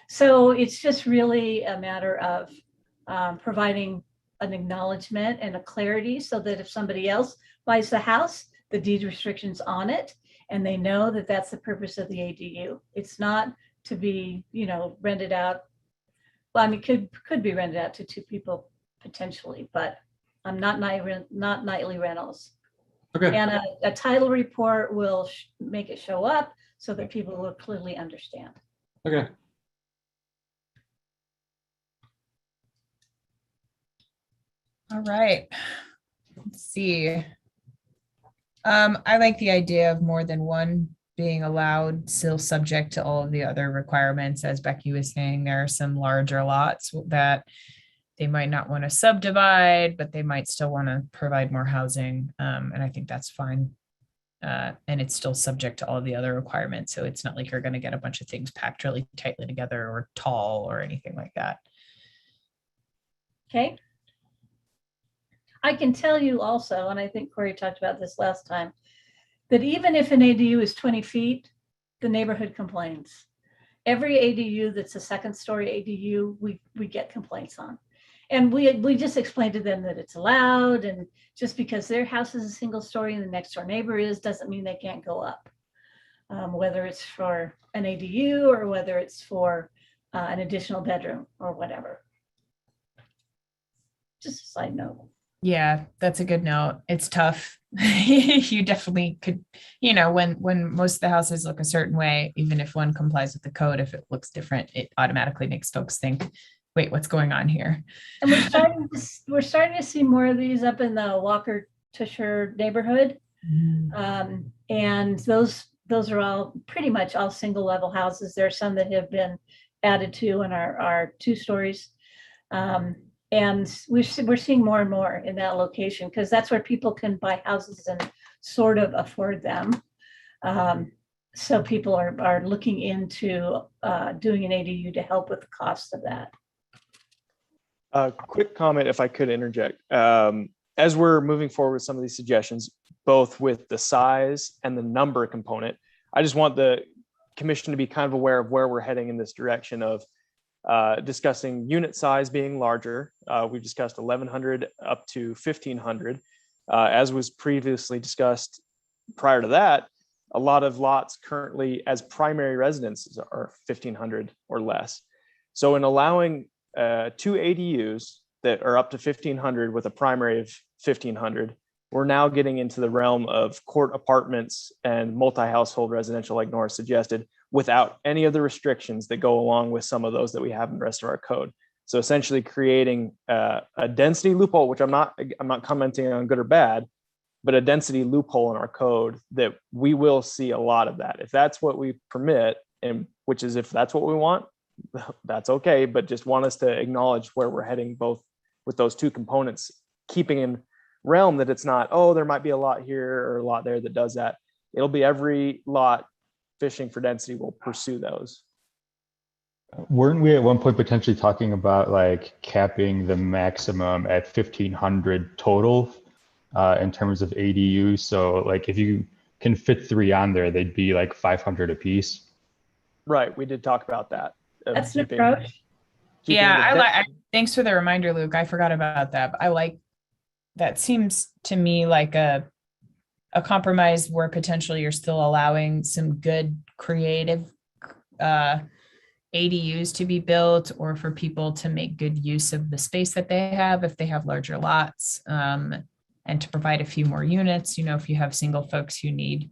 So it's just really a matter of providing an acknowledgement and a clarity so that if somebody else buys the house, the deed restrictions on it, and they know that that's the purpose of the ADU. It's not to be, rented out. Well, I mean, could be rented out to two people potentially, but not nightly rentals. Okay. And a title report will make it show up so that people will clearly understand. Okay. All right. Let's see. I like the idea of more than one being allowed, still subject to all of the other requirements. As Becky was saying, there are some larger lots that they might not want to subdivide, but they might still want to provide more housing. And I think that's fine. And it's still subject to all of the other requirements. So it's not like you're going to get a bunch of things packed really tightly together or tall or anything like that. Okay. I can tell you also, and I think Corey talked about this last time, that even if an ADU is 20 feet, the neighborhood complains. Every ADU that's a second story ADU, we get complaints on. And we just explained to them that it's allowed, and just because their house is a single story and the next door neighbor is, doesn't mean they can't go up. Whether it's for an ADU or whether it's for an additional bedroom or whatever. Just a side note. Yeah, that's a good note. It's tough. You definitely could, when most of the houses look a certain way, even if one complies with the code, if it looks different, it automatically makes folks think, wait, what's going on here? And we're starting to see more of these up in the Walker Tusher neighborhood. And those are all pretty much all single level houses. There are some that have been added to and are 2 stories. And we're seeing more and more in that location because that's where people can buy houses and sort of afford them. So people are looking into doing an ADU to help with the cost of that. A quick comment, if I could interject. As we're moving forward with some of these suggestions, both with the size and the number component, I just want the commission to be kind of aware of where we're heading in this direction of discussing unit size being larger. We've discussed 1,100 up to 1,500. As was previously discussed prior to that, a lot of lots currently as primary residences are 1,500 or less. So in allowing 2 ADUs that are up to 1,500 with a primary of 1,500, we're now getting into the realm of court apartments and multi-household residential, like Nora suggested, without any of the restrictions that go along with some of those that we have in the rest of our code. So essentially creating a density loophole, which I'm not commenting on good or bad, but a density loophole in our code that we will see a lot of that. If that's what we permit, and which is if that's what we want, that's okay, but just want us to acknowledge where we're heading both with those 2 components, keeping in realm that it's not, oh, there might be a lot here or a lot there that does that. It'll be every lot fishing for density will pursue those. Weren't we at one point potentially talking about like capping the maximum at 1,500 total in terms of ADU? So like if you can fit 3 on there, they'd be like 500 a piece. Right, we did talk about that. That's an approach. Yeah, thanks for the reminder, Luke. I forgot about that. But I like that. Seems to me like a compromise where potentially you're still allowing some good creative ADUs to be built, or for people to make good use of the space that they have if they have larger lots, and to provide a few more units, if you have single folks who need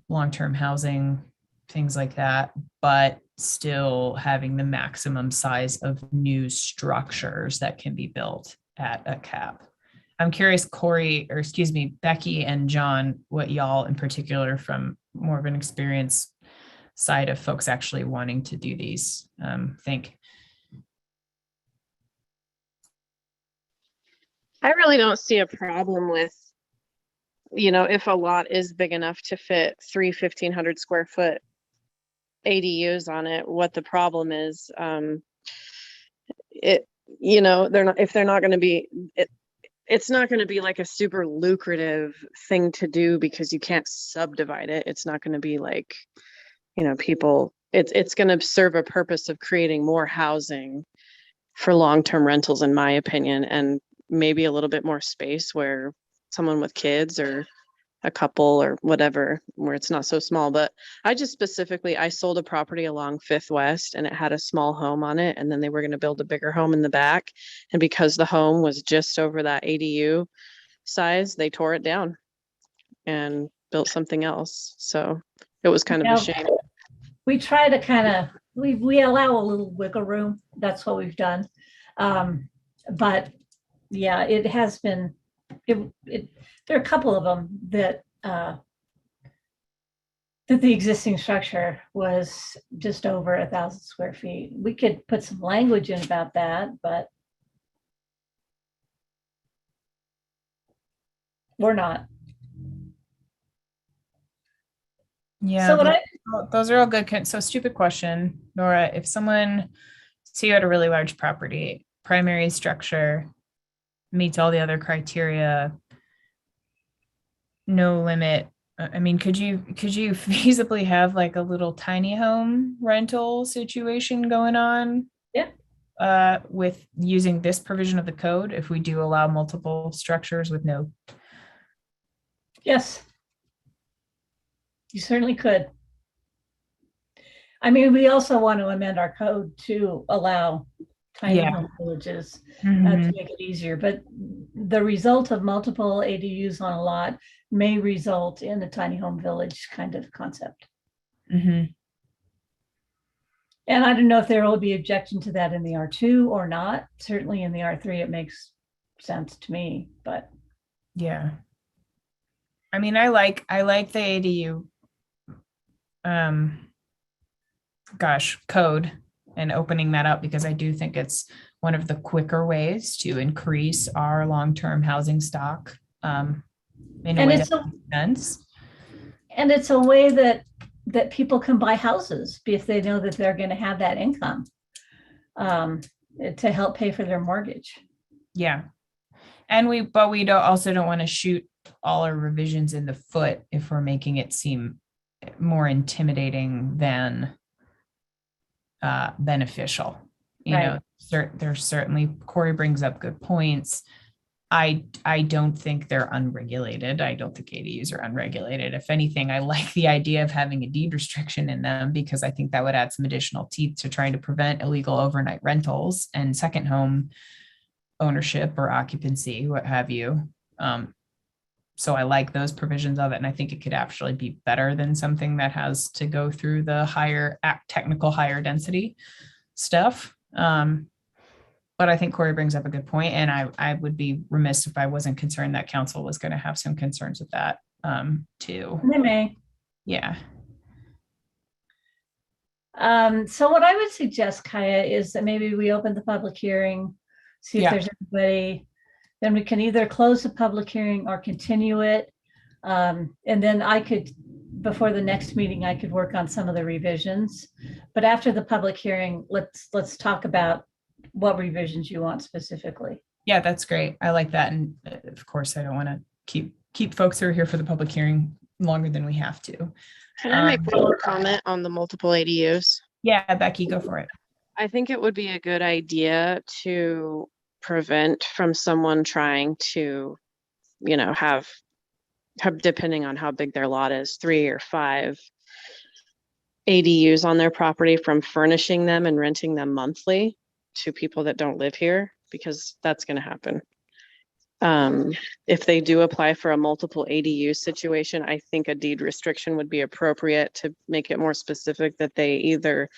long-term housing, things like that, but still having the maximum size of new structures that can be built at a cap. I'm curious, Becky and John, what y'all in particular from more of an experience side of folks actually wanting to do these think. I really don't see a problem with, if a lot is big enough to fit 1,500 square foot ADUs on it, what the problem is. They're not going to be, it's not going to be like a super lucrative thing to do because you can't subdivide it. It's not going to be like, people, it's going to serve a purpose of creating more housing for long-term rentals, in my opinion, and maybe a little bit more space where someone with kids or a couple or whatever, where it's not so small. But I sold a property along 5th West and it had a small home on it. And then they were going to build a bigger home in the back. And because the home was just over that ADU size, they tore it down and built something else. So it was kind of a shame. We try to we allow a little wiggle room. That's what we've done. But yeah, it has been, there are a couple of them that the existing structure was just over 1,000 square feet. We could put some language in about that, but we're not. Yeah, So those are all good. So stupid question, Nora. If someone, so you had a really large property, primary structure meets all the other criteria, no limit. I mean, could you feasibly have like a little tiny home rental situation going on? Yeah. With using this provision of the code, if we do allow multiple structures with no. Yes. You certainly could. I mean, we also want to amend our code to allow tiny home villages to make it easier. But the result of multiple ADUs on a lot may result in a tiny home village kind of concept. Mm-hmm. And I don't know if there will be objection to that in the R2 or not. Certainly in the R3, it makes sense to me, but. Yeah. I mean, I like the ADU code and opening that up, because I do think it's one of the quicker ways to increase our long-term housing stock in a way that makes sense. And it's a way that people can buy houses if they know that they're going to have that income to help pay for their mortgage. Yeah. And we don't want to shoot all our revisions in the foot if we're making it seem more intimidating than beneficial. There's certainly, Corey brings up good points. I don't think they're unregulated. I don't think ADUs are unregulated. If anything, I like the idea of having a deed restriction in them, because I think that would add some additional teeth to trying to prevent illegal overnight rentals and second home ownership or occupancy, what have you. So I like those provisions of it. And I think it could actually be better than something that has to go through the technical higher density stuff. But I think Corey brings up a good point, and I would be remiss if I wasn't concerned that council was going to have some concerns with that too. They may. Yeah. So what I would suggest, Kaya, is that maybe we open the public hearing, see if there's anybody. Then we can either close the public hearing or continue it. And then I could, before the next meeting, I could work on some of the revisions. But after the public hearing, let's talk about what revisions you want specifically. Yeah, that's great. I like that. And of course, I don't want to keep folks who are here for the public hearing longer than we have to. Can I make one more comment on the multiple ADUs? Yeah, Becky, go for it. I think it would be a good idea to prevent from someone trying to, have, depending on how big their lot is, 3 or 5 ADUs on their property, from furnishing them and renting them monthly to people that don't live here, because that's going to happen. If they do apply for a multiple ADU situation, I think a deed restriction would be appropriate to make it more specific that they either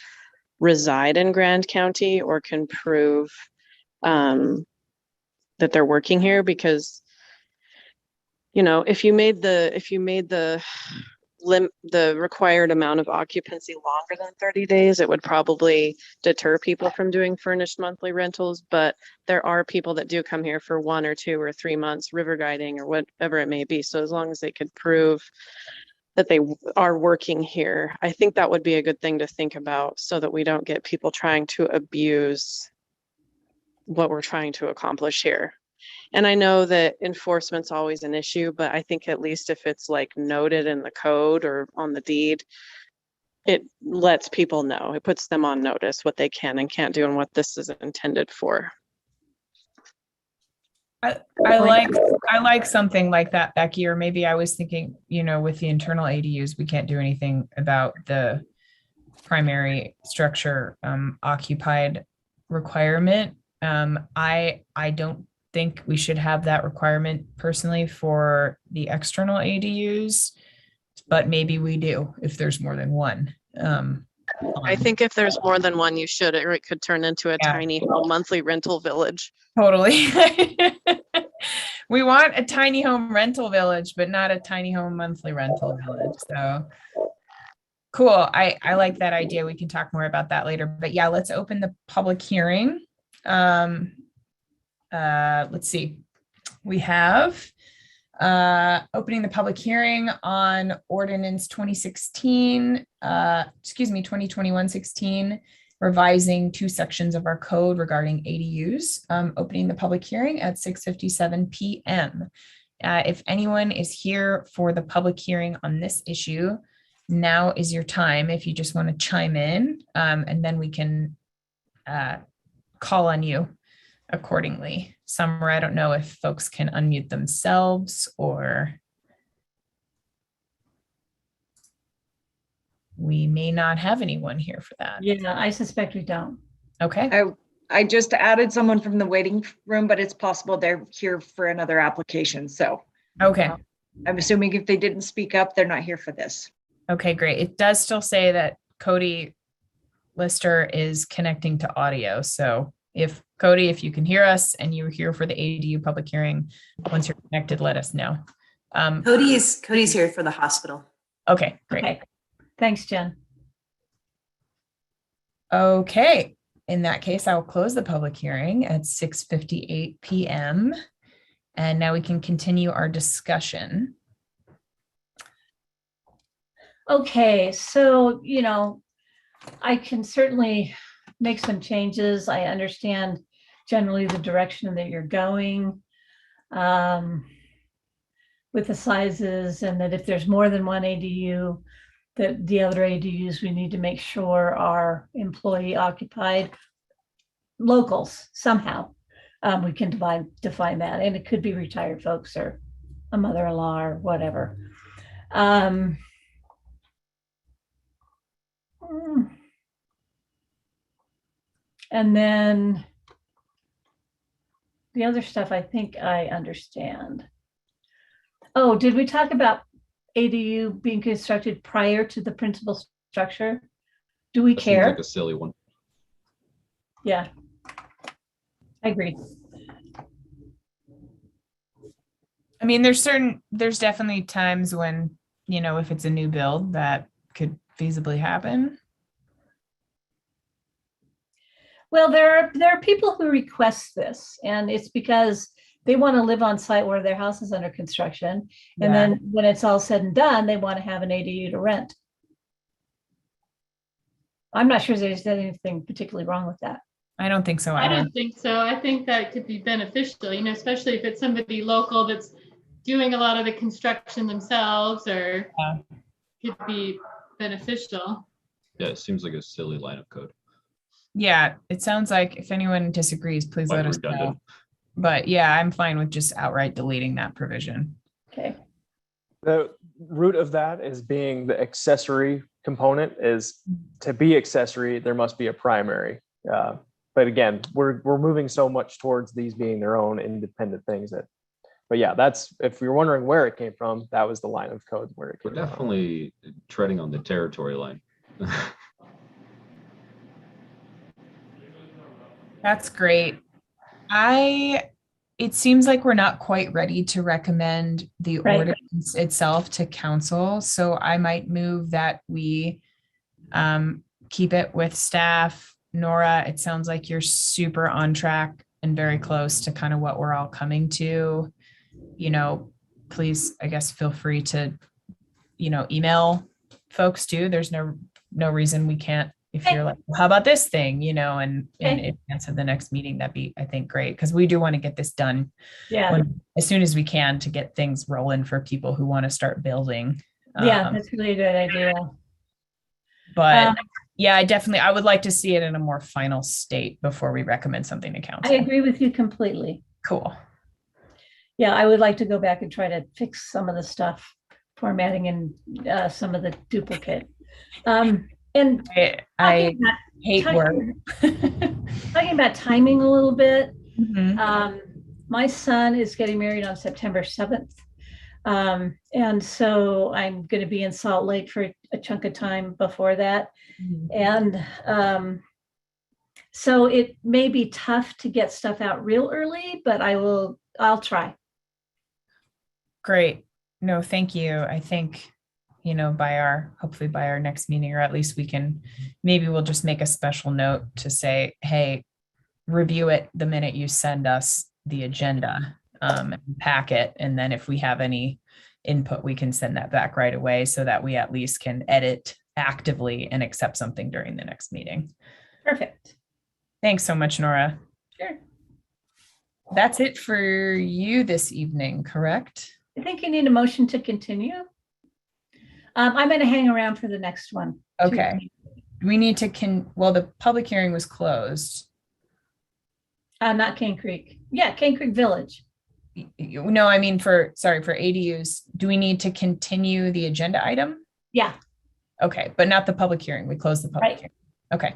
reside in Grand County or can prove that they're working here. Because if you made the the required amount of occupancy longer than 30 days, it would probably deter people from doing furnished monthly rentals. But there are people that do come here for 1 or 2 or 3 months, river guiding or whatever it may be. So as long as they could prove that they are working here, I think that would be a good thing to think about, so that we don't get people trying to abuse what we're trying to accomplish here. And I know that enforcement's always an issue, but I think at least if it's like noted in the code or on the deed, it lets people know, it puts them on notice what they can and can't do and what this is intended for. I like something like that, Becky, or maybe I was thinking, with the internal ADUs, we can't do anything about the primary structure occupied requirement. I don't think we should have that requirement personally for the external ADUs, but maybe we do if there's more than one. I think if there's more than one, you should, or it could turn into a tiny home monthly rental village. Totally. We want a tiny home rental village, but not a tiny home monthly rental village. So cool. I like that idea. We can talk more about that later, but yeah, let's open the public hearing. Let's see. We have opening the public hearing on Ordinance 2021-16, revising 2 sections of our code regarding ADUs. Opening the public hearing at 6:57 p.m. If anyone is here for the public hearing on this issue, now is your time. If you just want to chime in, and then we can call on you accordingly. Summer, I don't know if folks can unmute themselves, or we may not have anyone here for that. Yeah, I suspect we don't. Okay. I just added someone from the waiting room, but it's possible they're here for another application. So Okay. I'm assuming if they didn't speak up, they're not here for this. Okay, great. It does still say that Cody Lister is connecting to audio. So if Cody, if you can hear us and you're here for the ADU public hearing, once you're connected, let us know. Cody's here for the hospital. Okay, great. Okay. Thanks, Jen. Okay, in that case, I will close the public hearing at 6:58 p.m. And now we can continue our discussion. Okay, so, I can certainly make some changes. I understand generally the direction that you're going with the sizes, and that if there's more than one ADU, that the other ADUs we need to make sure are employee occupied locals somehow. We can define that, and it could be retired folks or a mother-in-law or whatever. And then the other stuff I think I understand. Oh, did we talk about ADU being constructed prior to the principal structure? Do we That care? seems like a silly one. Yeah, I agree. I mean, there's definitely times when, if it's a new build, that could feasibly happen. Well, there are people who request this, and it's because they want to live on site where their house is under construction. And then when it's all said and done, they want to have an ADU to rent. I'm not sure there's anything particularly wrong with that. I don't think so I either. don't think so. I think that could be beneficial, especially if it's somebody local that's doing a lot of the construction themselves, or could be beneficial. Yeah, it seems like a silly line of code. Yeah, it sounds like if anyone disagrees, please Quite let us know. redundant. But yeah, I'm fine with just outright deleting that provision. Okay. The root of that is being the accessory component. Is to be accessory, there must be a primary. But again, we're moving so much towards these being their own independent things that. But yeah, that's, if you're wondering where it came from, that was the line of code where it We're came from. definitely treading on the territory line. That's great. it seems like we're not quite ready to recommend the Right. ordinance itself to council. So I might move that we keep it with staff. Nora, it sounds like you're super on track and very close to kind of what we're all coming to. You know, please, I guess, feel free to, email folks too. There's no reason we can't, if you're like, well, how about this thing, and in advance of the next meeting, that'd be, I think, great. Cause we do want to get this done as soon as we can to get things rolling for people who want to start building. Yeah, that's really a good idea. But yeah, I would like to see it in a more final state before we recommend something to council. I agree with you completely. Cool. Yeah, I would like to go back and try to fix some of the stuff, formatting and some of the duplicate. And I hate work. Talking about timing a little bit. Mhm. My son is getting married on September 7th. And so I'm going to be in Salt Lake for a chunk of time before that. And so it may be tough to get stuff out real early, but I'll try. Great. No, thank you. I think, hopefully by our next meeting, or at least maybe we'll just make a special note to say, hey, review it the minute you send us the agenda and packet. And then if we have any input, we can send that back right away so that we at least can edit actively and accept something during the next meeting. Perfect. Thanks so much, Nora. Sure. That's it for you this evening, correct? I think you need a motion to continue. I'm going to hang around for the next one. Okay. We need to the public hearing was closed. Not Cane Creek. Yeah, Cane Creek Village. No, I mean for ADUs, do we need to continue the agenda item? Yeah. Okay, but not the public hearing. We closed the public hearing. Okay.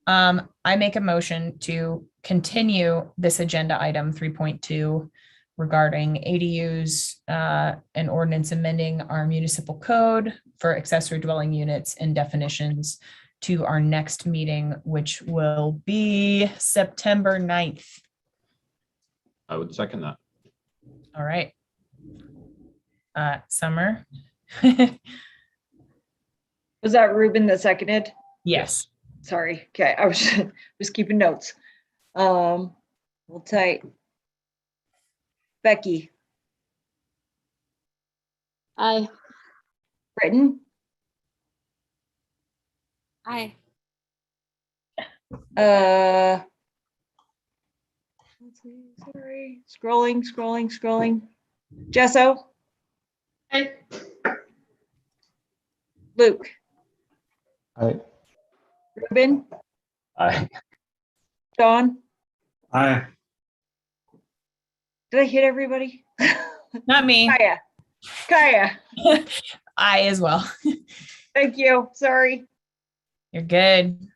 I make a motion to continue this agenda item 3.2 regarding ADUs and ordinance amending our municipal code for accessory dwelling units and definitions to our next meeting, which will be September 9th. I would second that. All right. Summer. Was that Ruben that seconded? Yes. Sorry. Okay. I was just keeping notes. Hold tight. Becky. Aye. Britton. Aye. Let's see, sorry. Scrolling. Jesso. Aye. Luke. Aye. Ruben. Aye. Don. Aye. Did I hit everybody? Not me. Kaya. I as well. Thank you. Sorry. You're good.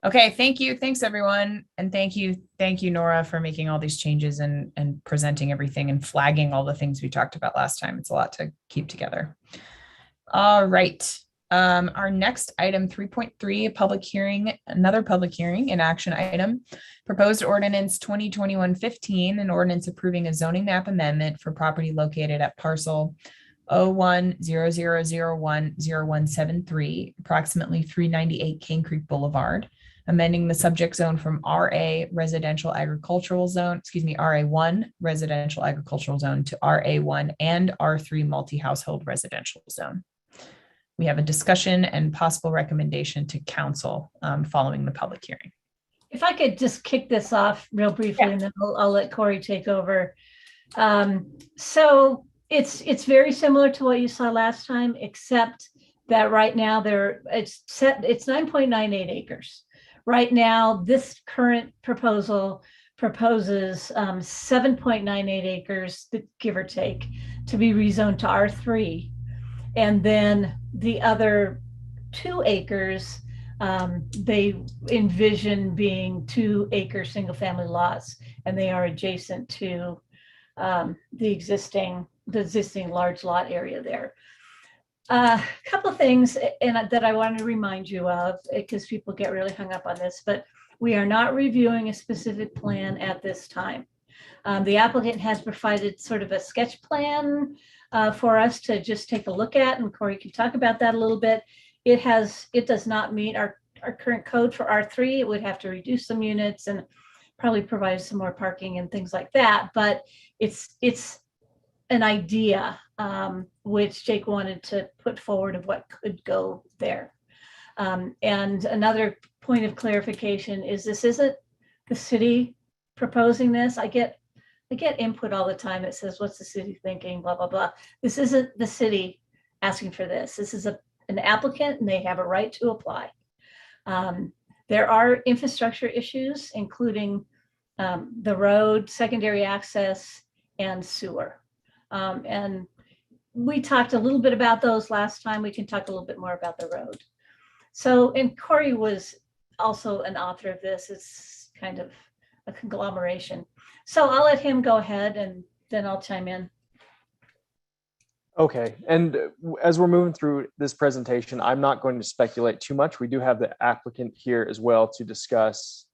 Okay, thank you. Thanks, everyone. And thank you, Nora, for making all these changes and presenting everything and flagging all the things we talked about last time. It's a lot to keep together. All right. Our next item, 3.3, public hearing, another public hearing, an action item, proposed ordinance 2021-15, an ordinance approving a zoning map amendment for property located at parcel 0100010173, approximately 398 Cane Creek Boulevard, amending the subject zone from RA residential agricultural zone, RA1 residential agricultural zone to RA1 and R3 multi-household residential zone. We have a discussion and possible recommendation to council following the public hearing. If I could just kick this off real briefly, and then I'll let Corey take over. So it's very similar to what you saw last time, except that right now it's 9.98 acres. Right now, this current proposal proposes 7.98 acres, give or take, to be rezoned to R3. And then the other 2 acres, they envision being 2-acre single-family lots, and they are adjacent to the existing large lot area there. A couple of things that I want to remind you of, because people get really hung up on this, but we are not reviewing a specific plan at this time. The applicant has provided sort of a sketch plan for us to just take a look at, and Corey can talk about that a little bit. It does not meet our current code for R3. It would have to reduce some units and probably provide some more parking and things like that. But it's an idea which Jake wanted to put forward of what could go there. And another point of clarification is this isn't the city proposing this. I get input all the time. It says, what's the city thinking, blah, blah, blah. This isn't the city asking for this. This is an applicant and they have a right to apply. There are infrastructure issues, including the road, secondary access, and sewer. And we talked a little bit about those last time. We can talk a little bit more about the road. So, and Corey was also an author of this. It's kind of a conglomeration. So I'll let him go ahead and then I'll chime in. Okay, and as we're moving through this presentation, I'm not going to speculate too much. We do have the applicant here as well to discuss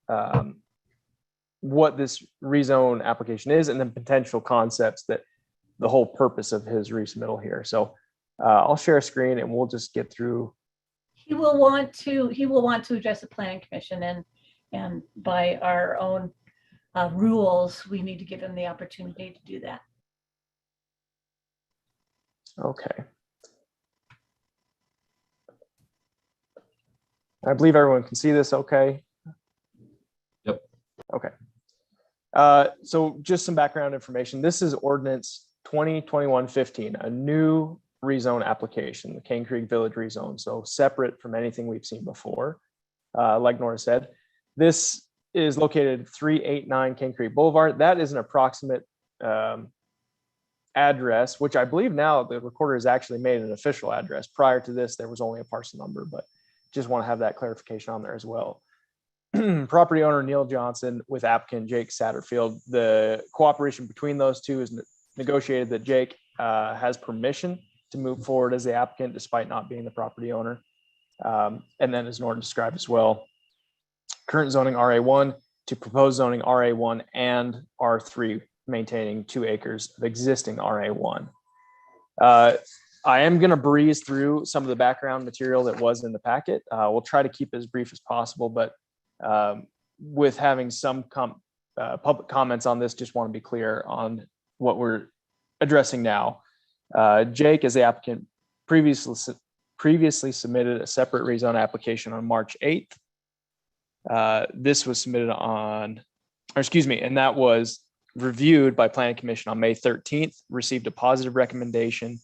what this rezone application is and then potential concepts that the whole purpose of his resubmittal here. So I'll share a screen and we'll just get through. He will want to address the planning commission, and by our own rules, we need to give him the opportunity to do that. Okay. I believe everyone can see this okay? Yep. Okay. So just some background information. This is Ordinance 2021-15, a new rezone application, the Cane Creek Village rezone. So separate from anything we've seen before. Like Nora said, this is located 389 Cane Creek Boulevard. That is an approximate address, which I believe now the recorder has actually made an official address. Prior to this, there was only a parcel number, but just want to have that clarification on there as well. Property owner Neil Johnson with applicant Jake Satterfield. The cooperation between those two is negotiated that Jake has permission to move forward as the applicant despite not being the property owner. And then as Norton described as well, current zoning RA1 to proposed zoning RA1 and R3, maintaining 2 acres of existing RA1. I am going to breeze through some of the background material that was in the packet. We'll try to keep it as brief as possible, but with having some public comments on this, just want to be clear on what we're addressing now. Jake, as the applicant, previously submitted a separate rezone application on March 8th. This was submitted and that was reviewed by Planning Commission on May 13th, received a positive recommendation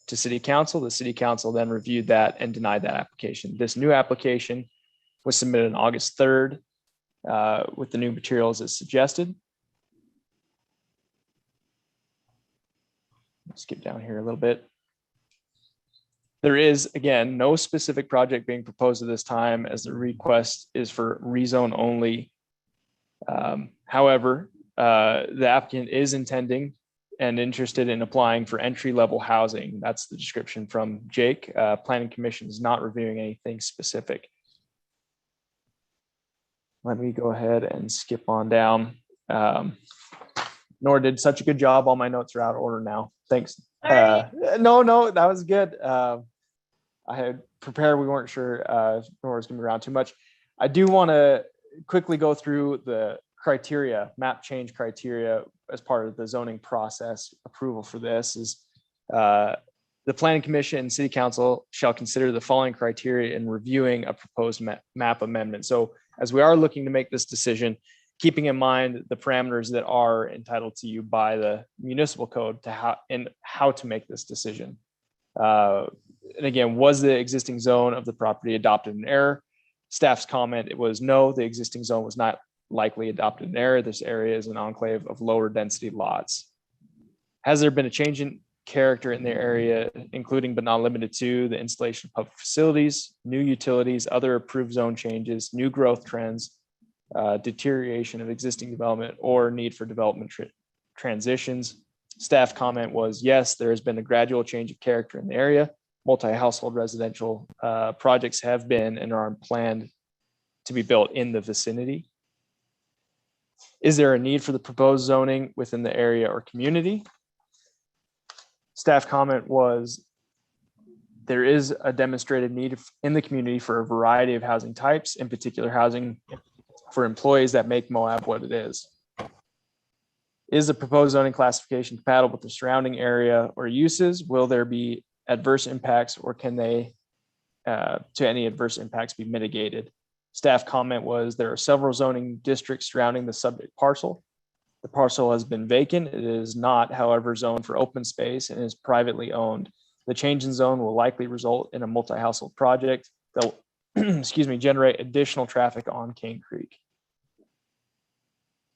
to City Council. The City Council then reviewed that and denied that application. This new application was submitted on August 3rd with the new materials as suggested. Skip down here a little bit. There is, again, no specific project being proposed at this time as the request is for rezone only. However, the applicant is intending and interested in applying for entry-level housing. That's the description from Jake. Planning Commission is not reviewing anything specific. Let me go ahead and skip on down. Nora did such a good job. All my notes are out of order now. Thanks. No, that was good. I had prepared. We weren't sure if Nora was going to be around too much. I do want to quickly go through the criteria, map change criteria as part of the zoning process. Approval for this is the Planning Commission and City Council shall consider the following criteria in reviewing a proposed map amendment. So as we are looking to make this decision, keeping in mind the parameters that are entitled to you by the municipal code to how to make this decision. And again, was the existing zone of the property adopted in error? Staff's comment, it was no, the existing zone was not likely adopted in error. This area is an enclave of lower density lots. Has there been a change in character in the area, including but not limited to the installation of public facilities, new utilities, other approved zone changes, new growth trends, deterioration of existing development, or need for development transitions? Staff comment was yes, there has been a gradual change of character in the area. Multi-household residential projects have been and are planned to be built in the vicinity. Is there a need for the proposed zoning within the area or community? Staff comment was, there is a demonstrated need in the community for a variety of housing types, in particular housing for employees that make Moab what it is. Is the proposed zoning classification compatible with the surrounding area or uses? Will there be adverse impacts, or can they, to any adverse impacts, be mitigated? Staff comment was, there are several zoning districts surrounding the subject parcel. The parcel has been vacant. It is not, however, zoned for open space and is privately owned. The change in zone will likely result in a multi-household project that will, excuse me, generate additional traffic on Cane Creek.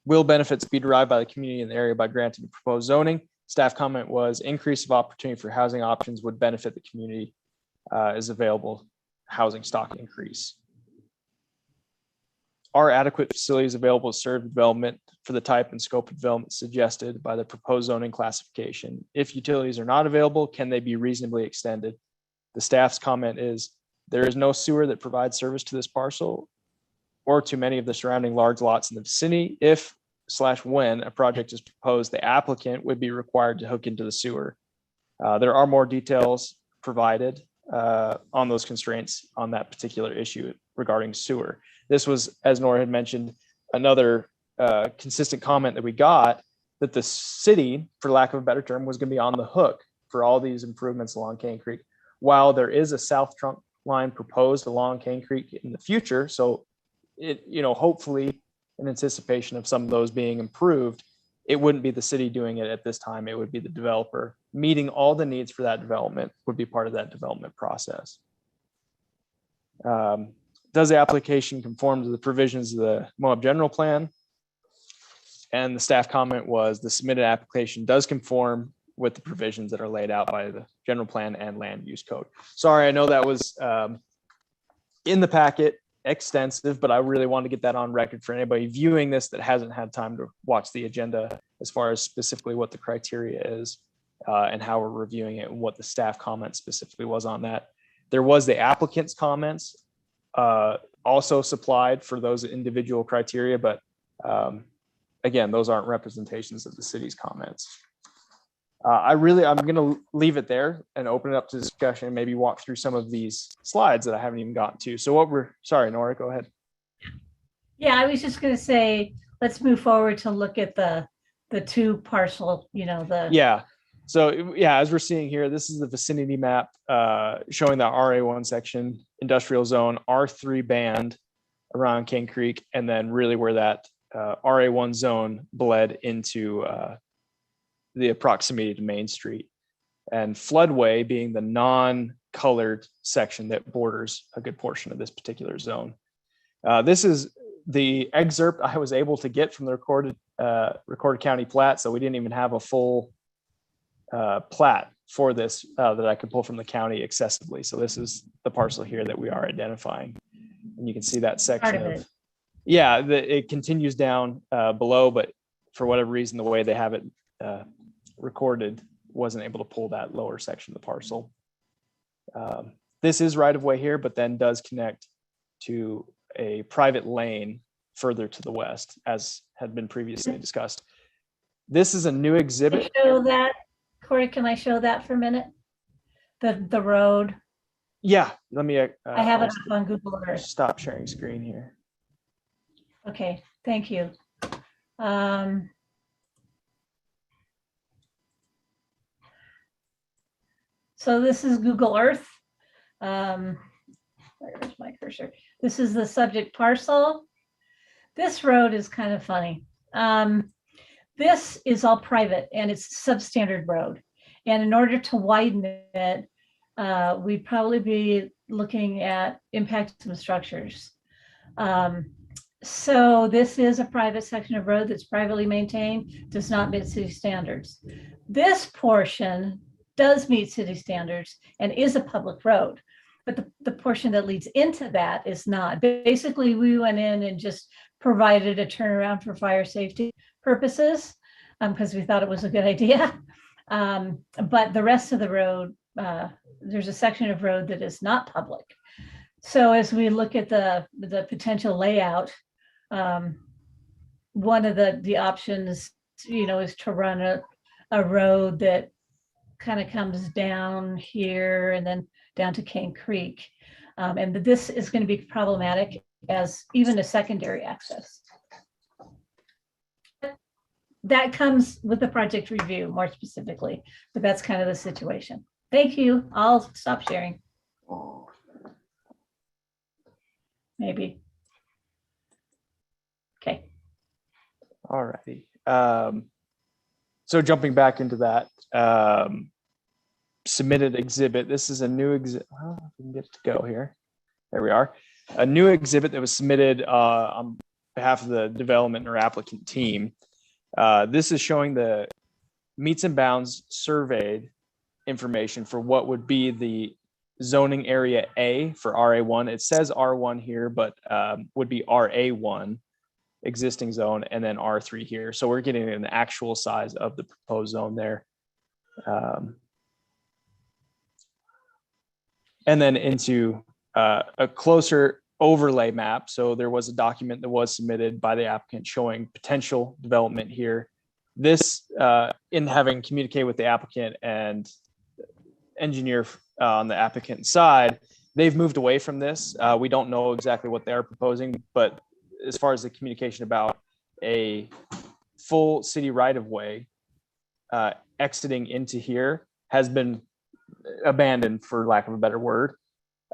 Will benefits be derived by the community in the area by granting the proposed zoning? Staff comment was, increase of opportunity for housing options would benefit the community as available housing stock increase. Are adequate facilities available to serve development for the type and scope of development suggested by the proposed zoning classification? If utilities are not available, can they be reasonably extended? The staff's comment is, there is no sewer that provides service to this parcel or to many of the surrounding large lots in the vicinity. If/when a project is proposed, the applicant would be required to hook into the sewer. There are more details provided on those constraints on that particular issue regarding sewer. This was, as Nora had mentioned, another consistent comment that we got, that the city, for lack of a better term, was going to be on the hook for all these improvements along Cane Creek. While there is a south trunk line proposed along Cane Creek in the future, so it, hopefully in anticipation of some of those being improved, it wouldn't be the city doing it at this time. It would be the developer meeting all the needs for that development would be part of that development process. Does the application conform to the provisions of the Moab General Plan? And the staff comment was, the submitted application does conform with the provisions that are laid out by the General Plan and Land Use Code. Sorry, I know that was in the packet, extensive, but I really want to get that on record for anybody viewing this that hasn't had time to watch the agenda, as far as specifically what the criteria is and how we're reviewing it and what the staff comment specifically was on that. There was the applicant's comments also supplied for those individual criteria, but again, those aren't representations of the city's comments. I'm going to leave it there and open it up to discussion and maybe walk through some of these slides that I haven't even gotten to. So sorry, Nora, go ahead. Yeah, I was just going to say, let's move forward to look at the two parcel, Yeah. So yeah, as we're seeing here, this is the vicinity map showing the RA1 section, industrial zone, R3 band around Cane Creek, and then really where that RA1 zone bled into the proximity to Main Street, and floodway being the non-colored section that borders a good portion of this particular zone. This is the excerpt I was able to get from the recorded county plat, so we didn't even have a full plat for this that I could pull from the county accessibly. So this is the parcel here that we are identifying, and you can see that section of yeah, it continues down below, but for whatever reason, the way they have it recorded wasn't able to pull that lower section of the parcel. This is right of way here, but then does connect to a private lane further to the west, as had been previously discussed. This is a new exhibit. Show that, Corey, can I show that for a minute? The road. Yeah, let me. I have it up on Google Earth. Stop sharing screen here. Okay, thank you. So this is Google Earth. Where's my cursor? This is the subject parcel. This road is kind of funny. This is all private and it's substandard road. And in order to widen it, we'd probably be looking at impact to the structures. So this is a private section of road that's privately maintained, does not meet city standards. This portion does meet city standards and is a public road, but the portion that leads into that is not. Basically, we went in and just provided a turnaround for fire safety purposes because we thought it was a good idea. But the rest of the road, there's a section of road that is not public. So as we look at the potential layout, one of the options, is to run a road that kind of comes down here and then down to Cane Creek. And this is going to be problematic as even a secondary access. That comes with the project review more specifically, but that's kind of the situation. Thank you. I'll stop sharing. Maybe. Okay. All righty. So jumping back into that submitted exhibit, this is a new exhibit. Oh, we can get it to go here. There we are. A new exhibit that was submitted on behalf of the development or applicant team. This is showing the meets and bounds surveyed information for what would be the zoning area A for RA1. It says R1 here, but would be RA1 existing zone, and then R3 here. So we're getting an actual size of the proposed zone there. And then into a closer overlay map. So there was a document that was submitted by the applicant showing potential development here. This, in having communicated with the applicant and engineer on the applicant side, they've moved away from this. We don't know exactly what they are proposing, but as far as the communication about a full city right-of-way exiting into here has been abandoned, for lack of a better word.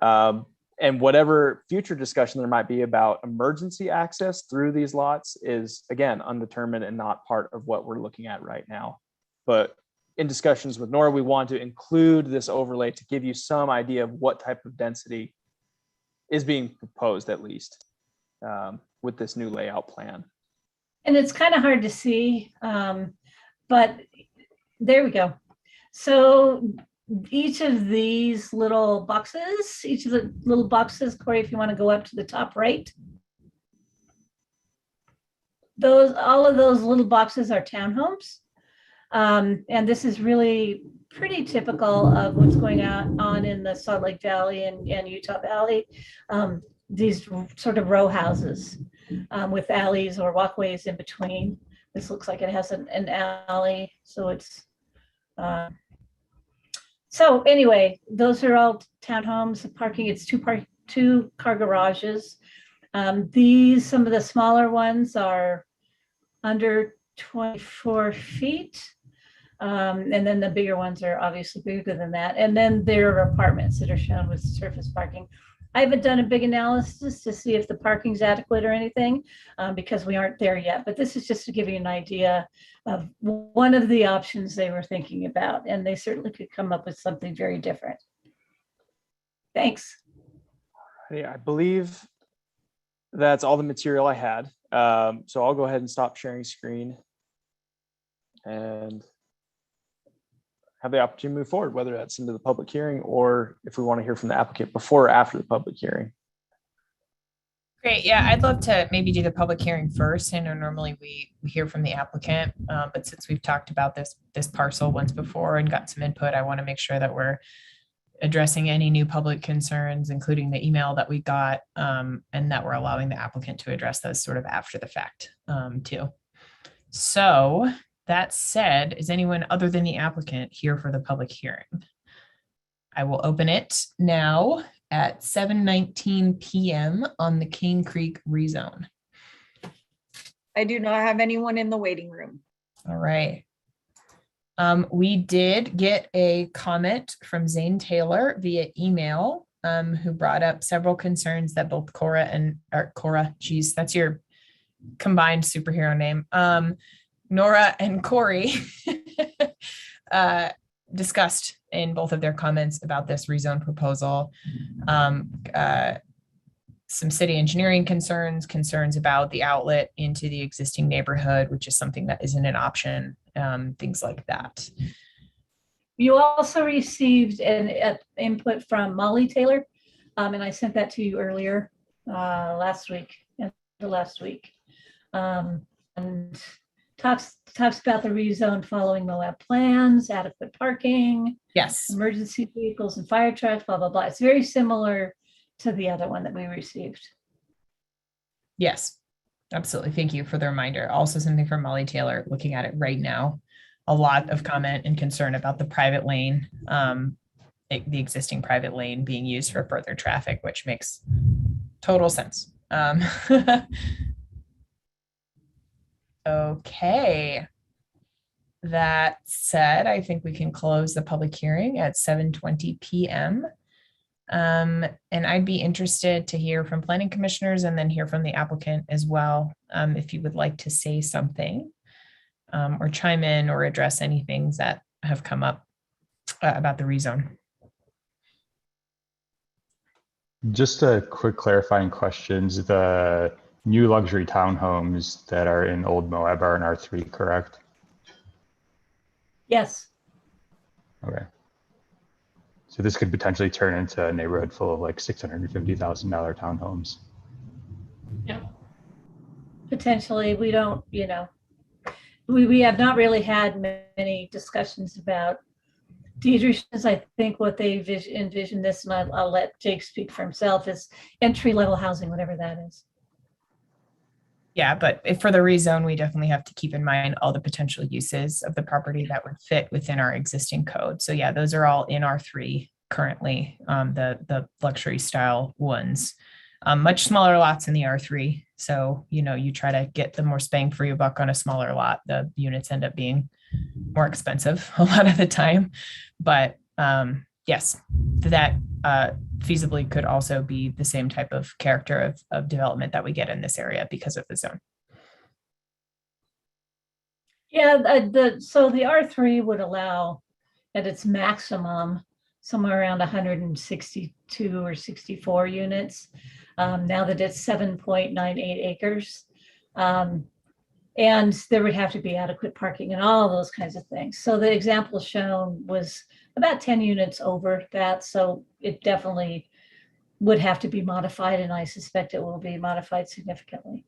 And whatever future discussion there might be about emergency access through these lots is, again, undetermined and not part of what we're looking at right now. But in discussions with Nora, we want to include this overlay to give you some idea of what type of density is being proposed, at least with this new layout plan. And it's kind of hard to see, but there we go. So each of these little boxes, Corey, if you want to go up to the top right, all of those little boxes are townhomes. And this is really pretty typical of what's going on in the Salt Lake Valley and Utah Valley. These sort of row houses with alleys or walkways in between. This looks like it has an alley, so it's so anyway, those are all townhomes. The parking, it's two car garages. Some of the smaller ones are under 24 feet. And then the bigger ones are obviously bigger than that. And then there are apartments that are shown with surface parking. I haven't done a big analysis to see if the parking's adequate or anything, because we aren't there yet. But this is just to give you an idea of one of the options they were thinking about, and they certainly could come up with something very different. Thanks. Yeah, I believe that's all the material I had. So I'll go ahead and stop sharing screen and have the opportunity to move forward, whether that's into the public hearing or if we want to hear from the applicant before or after the public hearing. Great. Yeah, I'd love to maybe do the public hearing first. I know normally we hear from the applicant, but since we've talked about this parcel once before and got some input, I want to make sure that we're addressing any new public concerns, including the email that we got, and that we're allowing the applicant to address those sort of after the fact too. So that said, is anyone other than the applicant here for the public hearing? I will open it now at 7:19 p.m. on the Cane Creek rezone. I do not have anyone in the waiting room. All right. We did get a comment from Zane Taylor via email, who brought up several concerns that both Cora, geez, that's your combined superhero name, Nora and Corey discussed in both of their comments about this rezone proposal. Some city engineering concerns about the outlet into the existing neighborhood, which is something that isn't an option, things like that. You also received an input from Molly Taylor, and I sent that to you earlier last week. And talks about the rezone following Moab plans, adequate parking, yes, emergency vehicles and fire trucks, blah, blah, blah. It's very similar to the other one that we received. Yes, Absolutely. Thank you for the reminder. Also something from Molly Taylor, looking at it right now. A lot of comment and concern about the private lane, the existing private lane being used for further traffic, which makes total sense. Okay. That said, I think we can close the public hearing at 7:20 p.m. And I'd be interested to hear from planning commissioners and then hear from the applicant as well, if you would like to say something, or chime in or address any things that have come up about the rezone. Just a quick clarifying questions. The new luxury townhomes that are in Old Moab are in R3, correct? Yes. Okay. So this could potentially turn into a neighborhood full of like $650,000 townhomes. Yep. Potentially, we don't, we have not really had many discussions about deed restrictions. I think what they envision this, and I'll let Jake speak for himself, is entry-level housing, whatever that is. Yeah, but for the rezone, we definitely have to keep in mind all the potential uses of the property that would fit within our existing code. So yeah, those are all in R3 currently, the luxury style ones. Much smaller lots in the R3. So, you try to get the more bang for your buck on a smaller lot. The units end up being more expensive a lot of the time. But yes, that feasibly could also be the same type of character of development that we get in this area because of the zone. Yeah, so the R3 would allow at its maximum somewhere around 162 or 64 units. Now that it's 7.98 acres. And there would have to be adequate parking and all those kinds of things. So the example shown was about 10 units over that. So it definitely would have to be modified, and I suspect it will be modified significantly.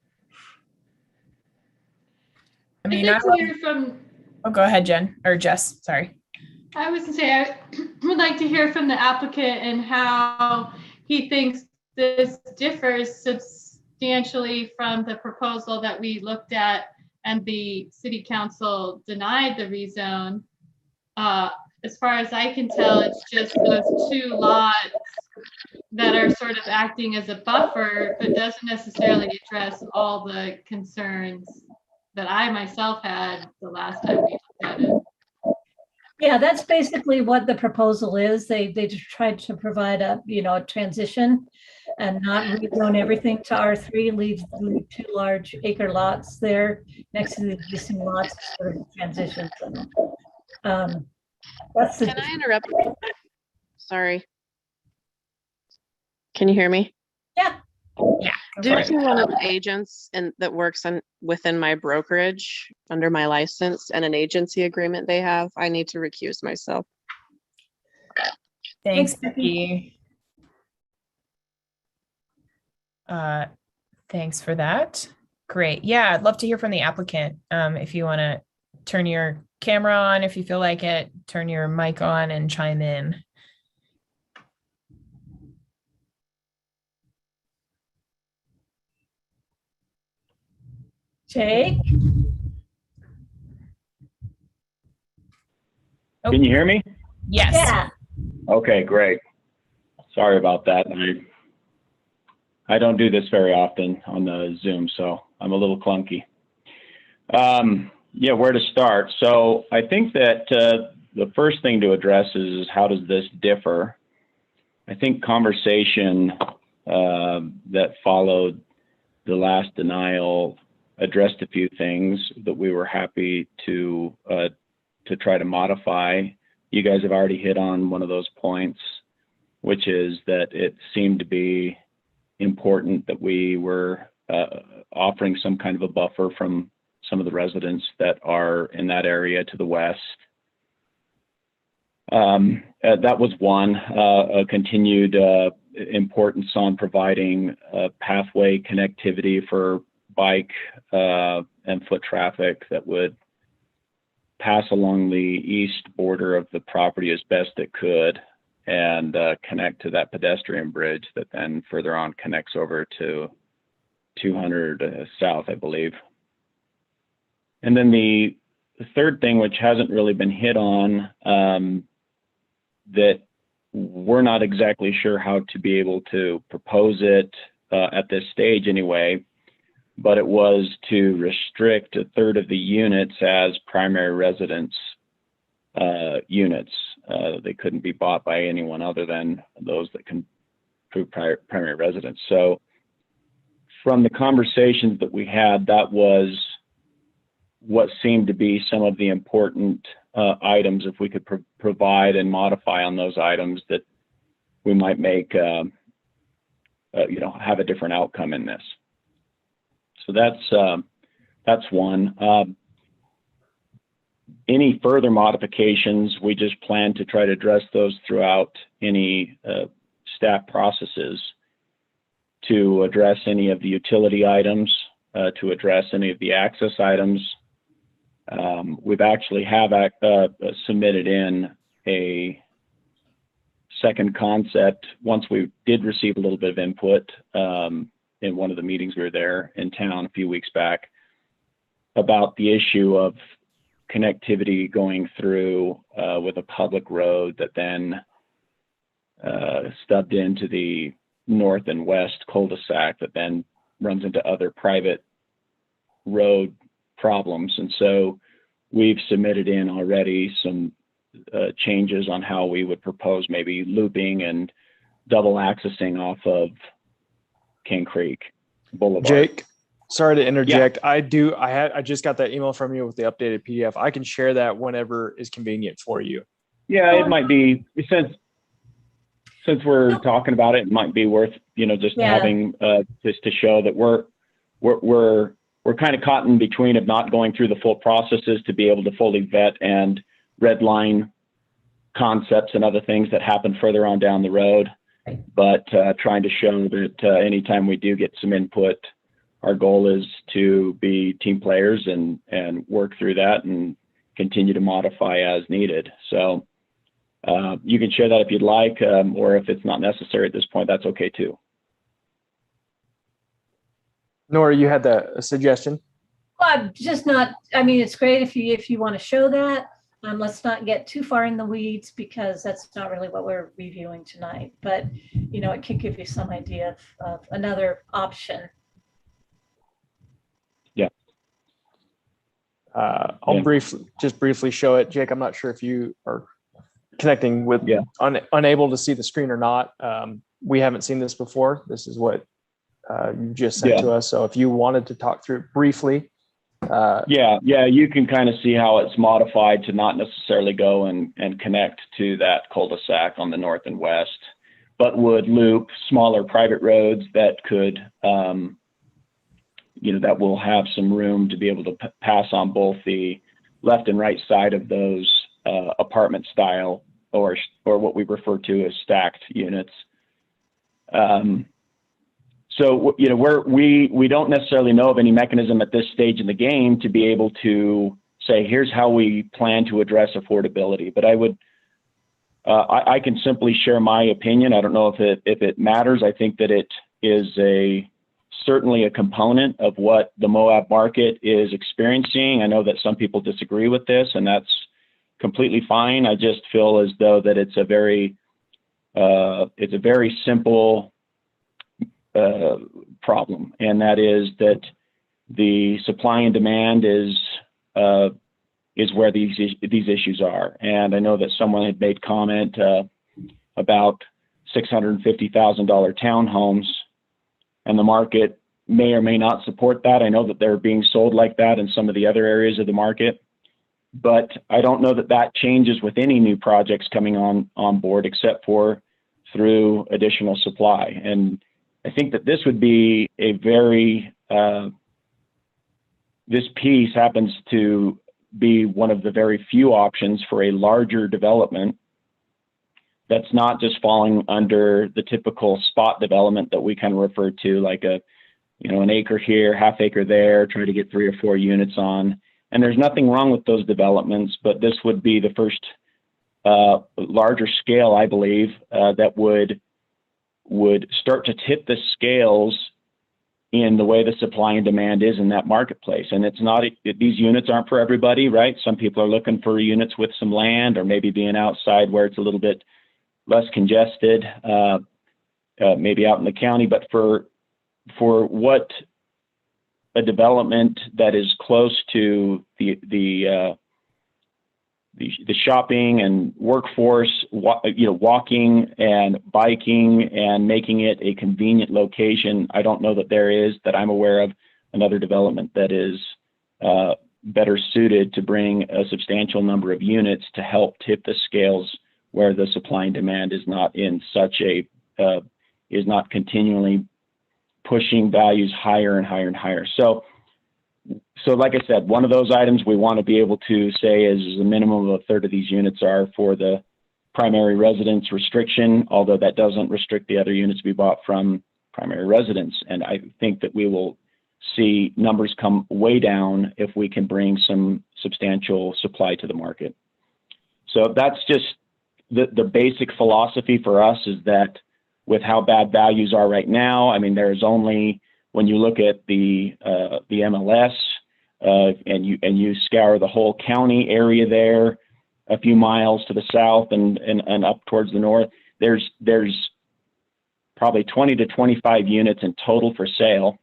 I mean, oh, go ahead, Jen or Jess. Sorry. I was going to say, I would like to hear from the applicant and how he thinks this differs substantially from the proposal that we looked at and the city council denied the rezone. As far as I can tell, it's just those two lots that are sort of acting as a buffer, but doesn't necessarily address all the concerns that I myself had the last time we looked at it. Yeah, that's basically what the proposal is. They just tried to provide a transition and not rezone everything to R3, leave 2 large acre lots there next to the existing lots, sort of transition. That's the. Can I interrupt? Sorry. Can you hear me? Yeah. Yeah. Due to one of the agents that works within my brokerage under my license and an agency agreement they have, I need to recuse myself. Thanks, Becky. Thanks for that. Great. Yeah, I'd love to hear from the applicant. If you want to turn your camera on, if you feel like it, turn your mic on and chime in. Jake? Oh. Can you hear me? Yes. Yeah. Okay, great. Sorry about that. I don't do this very often on the Zoom, so I'm a little clunky. Yeah, where to start? So I think that the first thing to address is how does this differ? I think conversation that followed the last denial addressed a few things that we were happy to try to modify. You guys have already hit on one of those points, which is that it seemed to be important that we were offering some kind of a buffer from some of the residents that are in that area to the west. That was one, a continued importance on providing pathway connectivity for bike and foot traffic that would pass along the east border of the property as best it could and connect to that pedestrian bridge that then further on connects over to 200 south, I believe. And then the third thing, which hasn't really been hit on, that we're not exactly sure how to be able to propose it at this stage anyway, but it was to restrict a third of the units as primary residence units. They couldn't be bought by anyone other than those that can prove primary residence. So from the conversations that we had, that was what seemed to be some of the important items. If we could provide and modify on those items, that we might make, have a different outcome in this. So that's one. Any further modifications, we just plan to try to address those throughout any staff processes, to address any of the utility items, to address any of the access items. We've actually submitted in a second concept once we did receive a little bit of input in one of the meetings we were there in town a few weeks back, about the issue of connectivity going through with a public road that then stubbed into the north and west cul-de-sac that then runs into other private road problems. And so we've submitted in already some changes on how we would propose maybe looping and double accessing off of King Creek Boulevard. Jake, sorry to interject. Yeah. I just got that email from you with the updated PDF. I can share that whenever is convenient for you. Yeah, it might be, since we're talking about it, it might be worth, just having just to show that we're kind of caught in between of not going through the full processes to be able to fully vet and red line concepts and other things that happen further on down the road. But trying to show that anytime we do get some input, our goal is to be team players and work through that and continue to modify as needed. So you can share that if you'd like, or if it's not necessary at this point, that's okay too. Nora, you had a suggestion? Well, I'm just not, it's great if you want to show that. Let's not get too far in the weeds, because that's not really what we're reviewing tonight. But, it could give you some idea of another option. Yeah. I'll briefly show it. Jake, I'm not sure if you are connecting with unable to see the screen or not. We haven't seen this before. This is what you just sent to us. So if you wanted to talk through it briefly. You can kind of see how it's modified to not necessarily go and connect to that cul-de-sac on the north and west, but would loop smaller private roads that could, that will have some room to be able to pass on both the left and right side of those apartment style, or what we refer to as stacked units. So, we don't necessarily know of any mechanism at this stage in the game to be able to say, here's how we plan to address affordability. But I can simply share my opinion. I don't know if it matters. I think that it is certainly a component of what the Moab market is experiencing. I know that some people disagree with this, and that's completely fine. I just feel as though that it's a very simple problem, and that is that the supply and demand is where these issues are. And I know that someone had made comment about $650,000 townhomes, and the market may or may not support that. I know that they're being sold like that in some of the other areas of the market, but I don't know that that changes with any new projects coming on board, except for through additional supply. And I think that this would be a very, this piece happens to be one of the very few options for a larger development that's not just falling under the typical spot development that we kind of refer to, like an acre here, half acre there, try to get 3 or 4 units on. And there's nothing wrong with those developments, but this would be the first larger scale, I believe, that would start to tip the scales in the way the supply and demand is in that marketplace. And it's not, these units aren't for everybody, right? Some people are looking for units with some land, or maybe being outside where it's a little bit less congested, maybe out in the county. But for what a development that is close to the shopping and workforce, walking and biking and making it a convenient location, I don't know that there is, that I'm aware of, another development that is better suited to bring a substantial number of units to help tip the scales where the supply and demand is not in such a, is not continually pushing values higher and higher and higher. So like I said, one of those items we want to be able to say is a minimum of a third of these units are for the primary residence restriction, although that doesn't restrict the other units to be bought from primary residence. And I think that we will see numbers come way down if we can bring some substantial supply to the market. So that's just the basic philosophy for us, is that with how bad values are right now, I mean, there's only, when you look at the MLS, and you scour the whole county area there, a few miles to the south and up towards the north, there's probably 20 to 25 units in total for sale.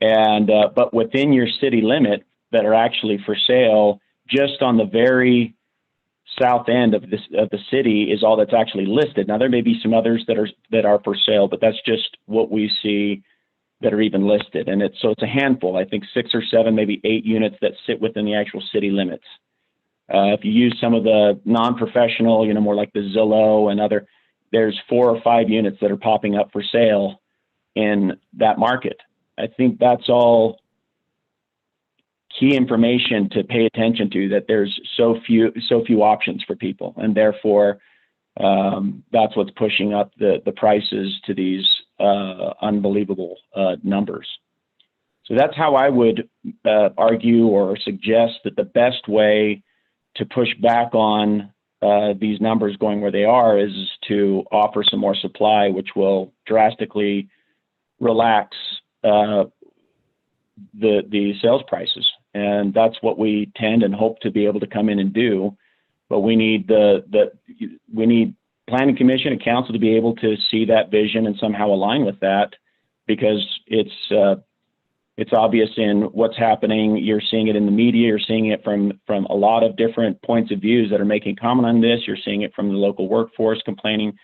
And but within your city limit that are actually for sale, just on the very south end of the city is all that's actually listed. Now there may be some others that are for sale, but that's just what we see that are even listed. And it's a handful, I think 6 or 7, maybe 8 units that sit within the actual city limits. If you use some of the non-professional, more like the Zillow and other, there's 4 or 5 units that are popping up for sale in that market. I think that's all key information to pay attention to, that there's so few options for people, and therefore that's what's pushing up the prices to these unbelievable numbers. So that's how I would argue or suggest that the best way to push back on these numbers going where they are is to offer some more supply, which will drastically relax the sales prices. And that's what we tend and hope to be able to come in and do. But we need we need Planning Commission and Council to be able to see that vision and somehow align with that, because it's obvious in what's happening. You're seeing it in the media. You're seeing it from a lot of different points of views that are making comment on this. You're seeing it from the local workforce complaining,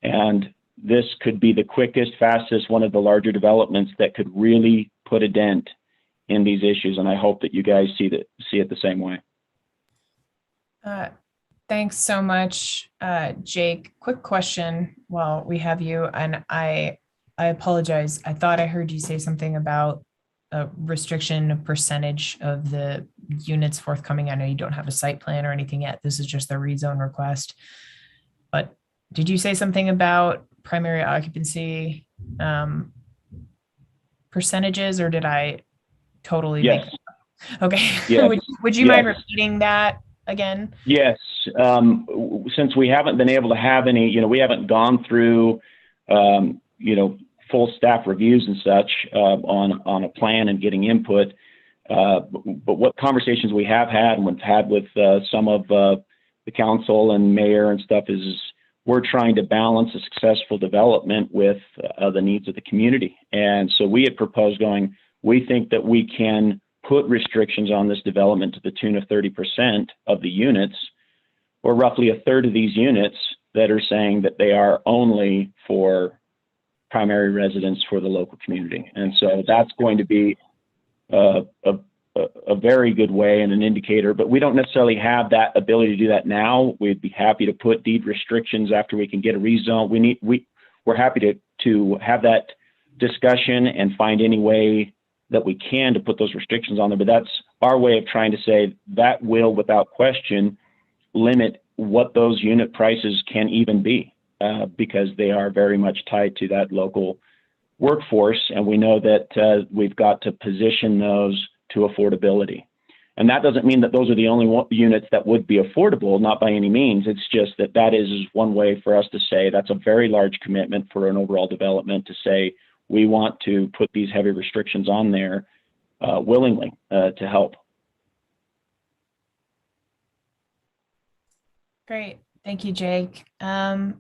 and this could be the quickest, fastest, one of the larger developments that could really put a dent in these issues. And I hope that you guys see it the same way. Thanks so much, Jake. Quick question while we have you, and I apologize. I thought I heard you say something about a restriction of percentage of the units forthcoming. I know you don't have a site plan or anything yet. This is just the rezone request. But did you say something about primary occupancy percentages, or did I totally Yes. Okay. Yes. would you mind repeating that again? Yes. Since we haven't been able to have any, we haven't gone through, full staff reviews and such on a plan and getting input. But what conversations we have had and we've had with some of the council and mayor and stuff is we're trying to balance a successful development with the needs of the community. And so we had proposed we think that we can put restrictions on this development to the tune of 30% of the units, or roughly a third of these units that are saying that they are only for primary residence for the local community. And so that's going to be a very good way and an indicator, but we don't necessarily have that ability to do that now. We'd be happy to put deed restrictions after we can get a rezone. We're happy to have that discussion and find any way that we can to put those restrictions on there. But that's our way of trying to say that will, without question, limit what those unit prices can even be, because they are very much tied to that local workforce. And we know that we've got to position those to affordability. And that doesn't mean that those are the only units that would be affordable, not by any means. It's just that is one way for us to say that's a very large commitment for an overall development, to say we want to put these heavy restrictions on there willingly to help. Great. Thank you, Jake. All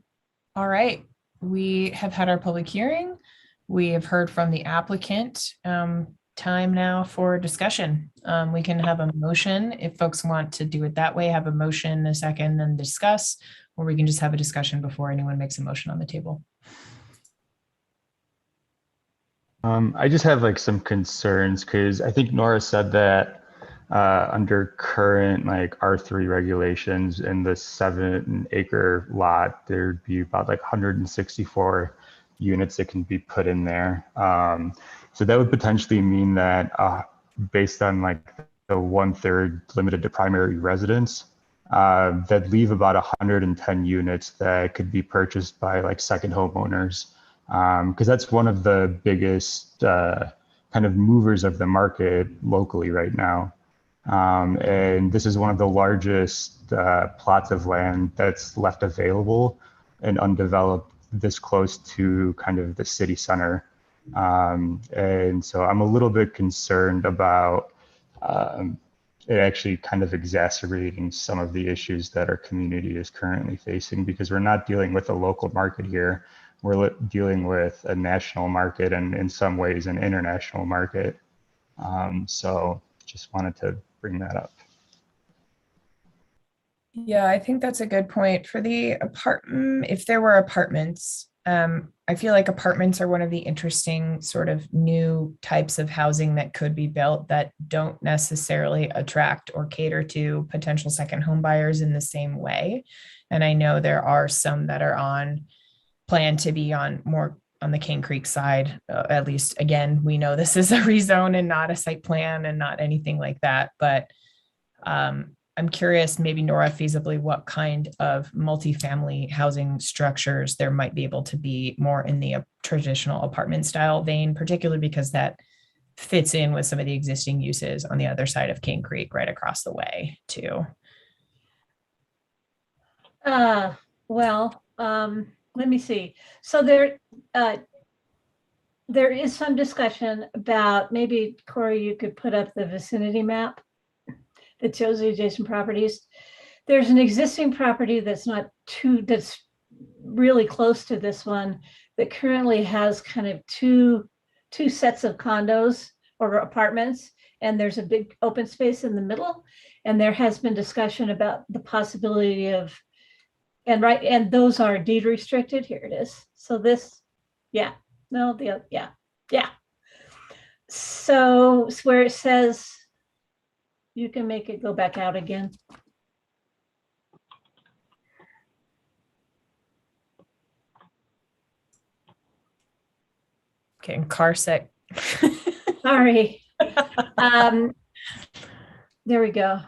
right. We have had our public hearing. We have heard from the applicant. Time now for discussion. We can have a motion if folks want to do it that way, have a motion, a second, and discuss, or we can just have a discussion before anyone makes a motion on the table. I just have like some concerns because I think Nora said that under current like R3 regulations in the 7-acre lot, there'd be about like 164 units that can be put in there. So that would potentially mean that based on like the 1/3 limited to primary residence, that leave about 110 units that could be purchased by like second homeowners. Because that's one of the biggest kind of movers of the market locally right now. And this is one of the largest plots of land that's left available and undeveloped this close to kind of the city center. And so I'm a little bit concerned about it actually kind of exacerbating some of the issues that our community is currently facing, because we're not dealing with a local market here. We're dealing with a national market and in some ways an international market. So just wanted to bring that up. Yeah, I think that's a good point. For the apartment, if there were apartments, I feel like apartments are one of the interesting sort of new types of housing that could be built that don't necessarily attract or cater to potential second home buyers in the same way. And I know there are some that are plan to be on more on the King Creek side. At least, again, we know this is a rezone and not a site plan and not anything like that. But I'm curious, maybe Nora, feasibly, what kind of multifamily housing structures there might be able to be more in the traditional apartment style vein, particularly because that fits in with some of the existing uses on the other side of King Creek, right across the way too. Let me see. So there is some discussion about, maybe Corey, you could put up the vicinity map that shows the adjacent properties. There's an existing property that's that's really close to this one that currently has kind of two sets of condos or apartments, and there's a big open space in the middle. And there has been discussion about the possibility of, and those are deed restricted. Here it is. So this, yeah, no, yeah. So it's where it says, you can make it go back out again. Getting car sick. Sorry. There we go.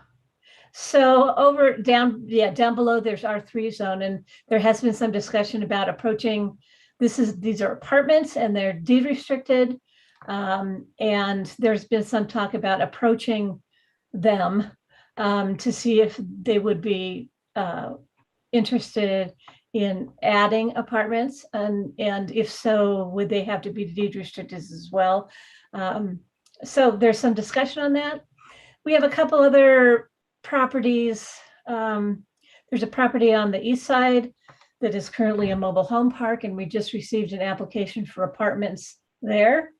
So down below, there's R3 zone, and there has been some discussion about approaching. These are apartments and they're deed restricted, and there's been some talk about approaching them to see if they would be interested in adding apartments, and if so, would they have to be deed restricted as well? So there's some discussion on that. We have a couple other properties. There's a property on the east side that is currently a mobile home park, and we just received an application for apartments there.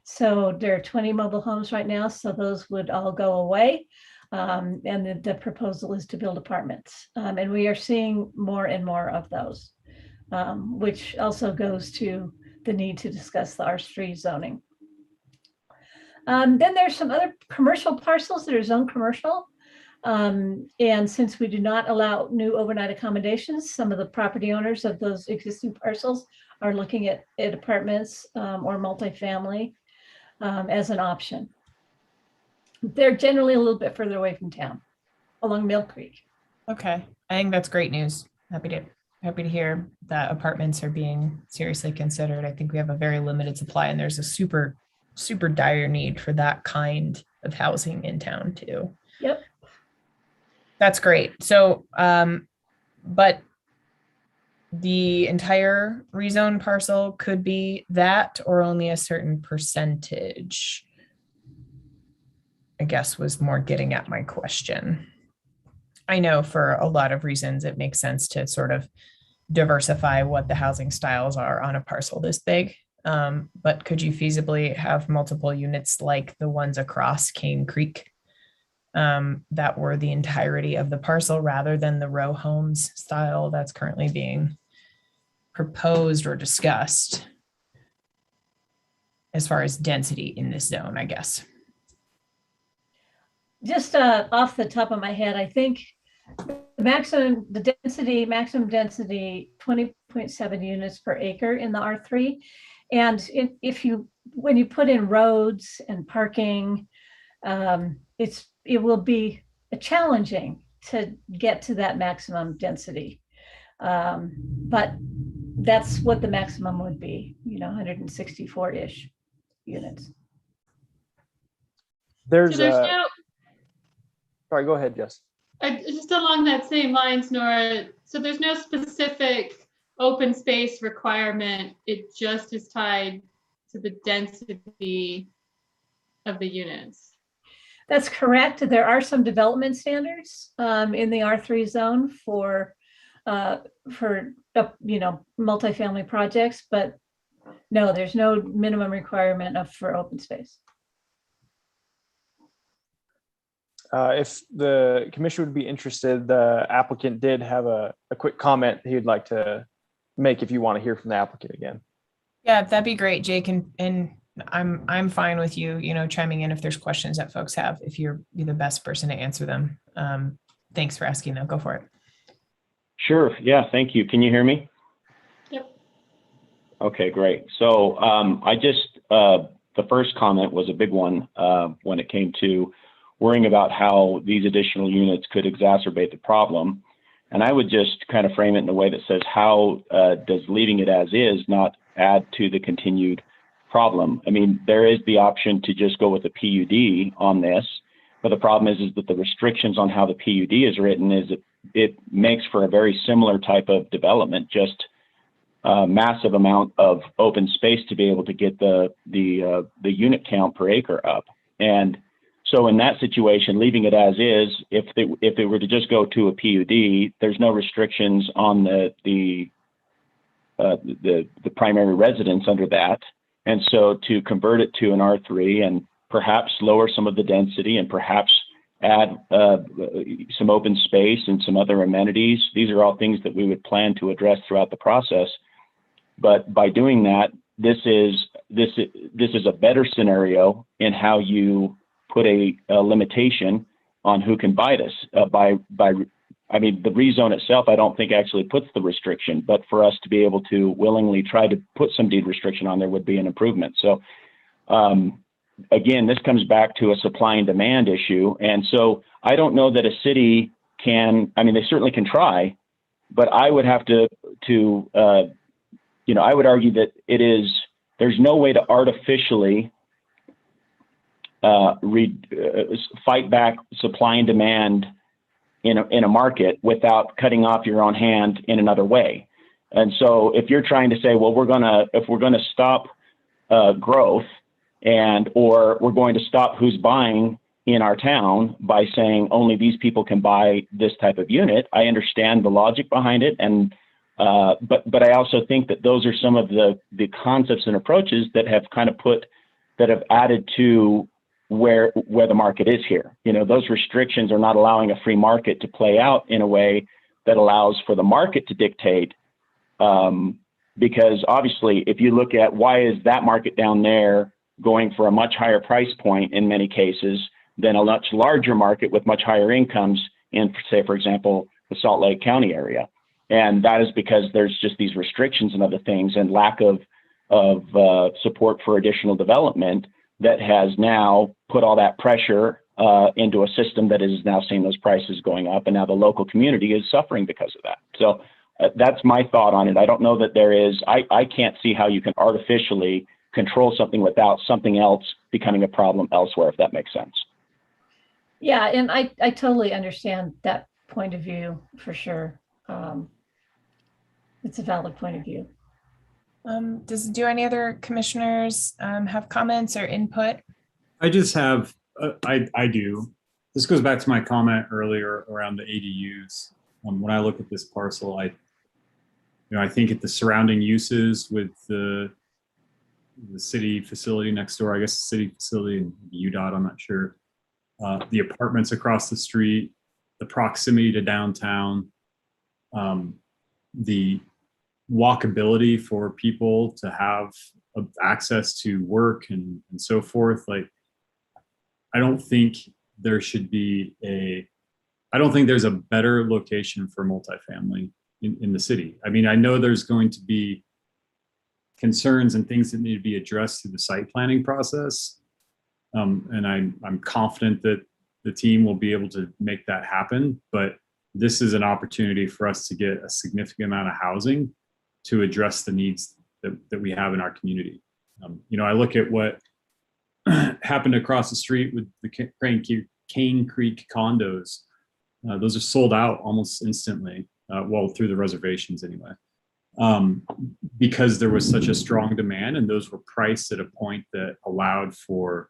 So there are 20 mobile homes right now, so those would all go away. And the proposal is to build apartments. And we are seeing more and more of those, which also goes to the need to discuss the R3 zoning. Then there's some other commercial parcels that are zoned commercial. And since we do not allow new overnight accommodations, some of the property owners of those existing parcels are looking at apartments or multifamily as an option. They're generally a little bit further away from town, along Mill Creek. Okay, I think that's great news. Happy to hear that apartments are being seriously considered. I think we have a very limited supply, and there's a super dire need for that kind of housing in town too. Yep. That's great. So, but the entire rezone parcel could be that, or only a certain percentage, I guess, was more getting at my question. I know for a lot of reasons it makes sense to sort of diversify what the housing styles are on a parcel this big. But could you feasibly have multiple units like the ones across Cane Creek that were the entirety of the parcel rather than the row homes style that's currently being proposed or discussed as far as density in this zone, I guess? Just off the top of my head, I think the maximum density, 20.7 units per acre in the R3. And when you put in roads and parking, it will be challenging to get to that maximum density. But that's what the maximum would be, 164-ish units. There's Sorry, go ahead, Jess. Just along that same lines, Nora, so there's no specific open space requirement. It just is tied to the density of the units. That's correct. There are some development standards in the R3 zone for multifamily projects, but no, there's no minimum requirement for open space. If the commission would be interested, the applicant did have a quick comment he'd like to make if you want to hear from the applicant again. Yeah, that'd be great, Jake. And I'm fine with you, chiming in if there's questions that folks have, if you're the best person to answer them. Thanks for asking though. Go for it. Sure. Yeah, thank you. Can you hear me? Yep. Okay, great. So the first comment was a big one when it came to worrying about how these additional units could exacerbate the problem. And I would just kind of frame it in a way that says, how does leaving it as is not add to the continued problem? I mean, there is the option to just go with a PUD on this, but the problem is that the restrictions on how the PUD is written is it makes for a very similar type of development, just a massive amount of open space to be able to get the unit count per acre up. And so in that situation, leaving it as is, if it were to just go to a PUD, there's no restrictions on the primary residence under that. And so to convert it to an R3 and perhaps lower some of the density and perhaps add some open space and some other amenities, these are all things that we would plan to address throughout the process. But by doing that, this is a better scenario in how you put a limitation on who can buy this. I mean, the rezone itself, I don't think actually puts the restriction, but for us to be able to willingly try to put some deed restriction on there would be an improvement. So again, this comes back to a supply and demand issue. And so I don't know that a city can, I mean, they certainly can try, but I would have to I would argue that there's no way to artificially fight back supply and demand in a market without cutting off your own hand in another way. And so if you're trying to say, well, if we're gonna stop growth or we're going to stop who's buying in our town by saying only these people can buy this type of unit, I understand the logic behind it. And but I also think that those are some of the concepts and approaches that have added to where the market is here. Those restrictions are not allowing a free market to play out in a way that allows for the market to dictate. Because obviously, if you look at why is that market down there going for a much higher price point in many cases than a much larger market with much higher incomes in, say, for example, the Salt Lake County area. And that is because there's just these restrictions and other things and lack of support for additional development that has now put all that pressure into a system that is now seeing those prices going up. And now the local community is suffering because of that. So that's my thought on it. I don't know that there is, I can't see how you can artificially control something without something else becoming a problem elsewhere, if that makes sense. Yeah, and I totally understand that point of view for sure. It's a valid point of view. Do any other commissioners have comments or input? I just have, I do. This goes back to my comment earlier around the ADUs. When I look at this parcel, I think at the surrounding uses with the city facility next door, I guess the city facility and UDOT, I'm not sure. The apartments across the street, the proximity to downtown, the walkability for people to have access to work and so forth. Like, I don't think there should be I don't think there's a better location for multifamily in the city. I mean, I know there's going to be concerns and things that need to be addressed through the site planning process. And I'm confident that the team will be able to make that happen, but this is an opportunity for us to get a significant amount of housing to address the needs that we have in our community. I look at what happened across the street with the Cane Creek condos. Those are sold out almost instantly, through the reservations anyway, because there was such a strong demand, and those were priced at a point that allowed for,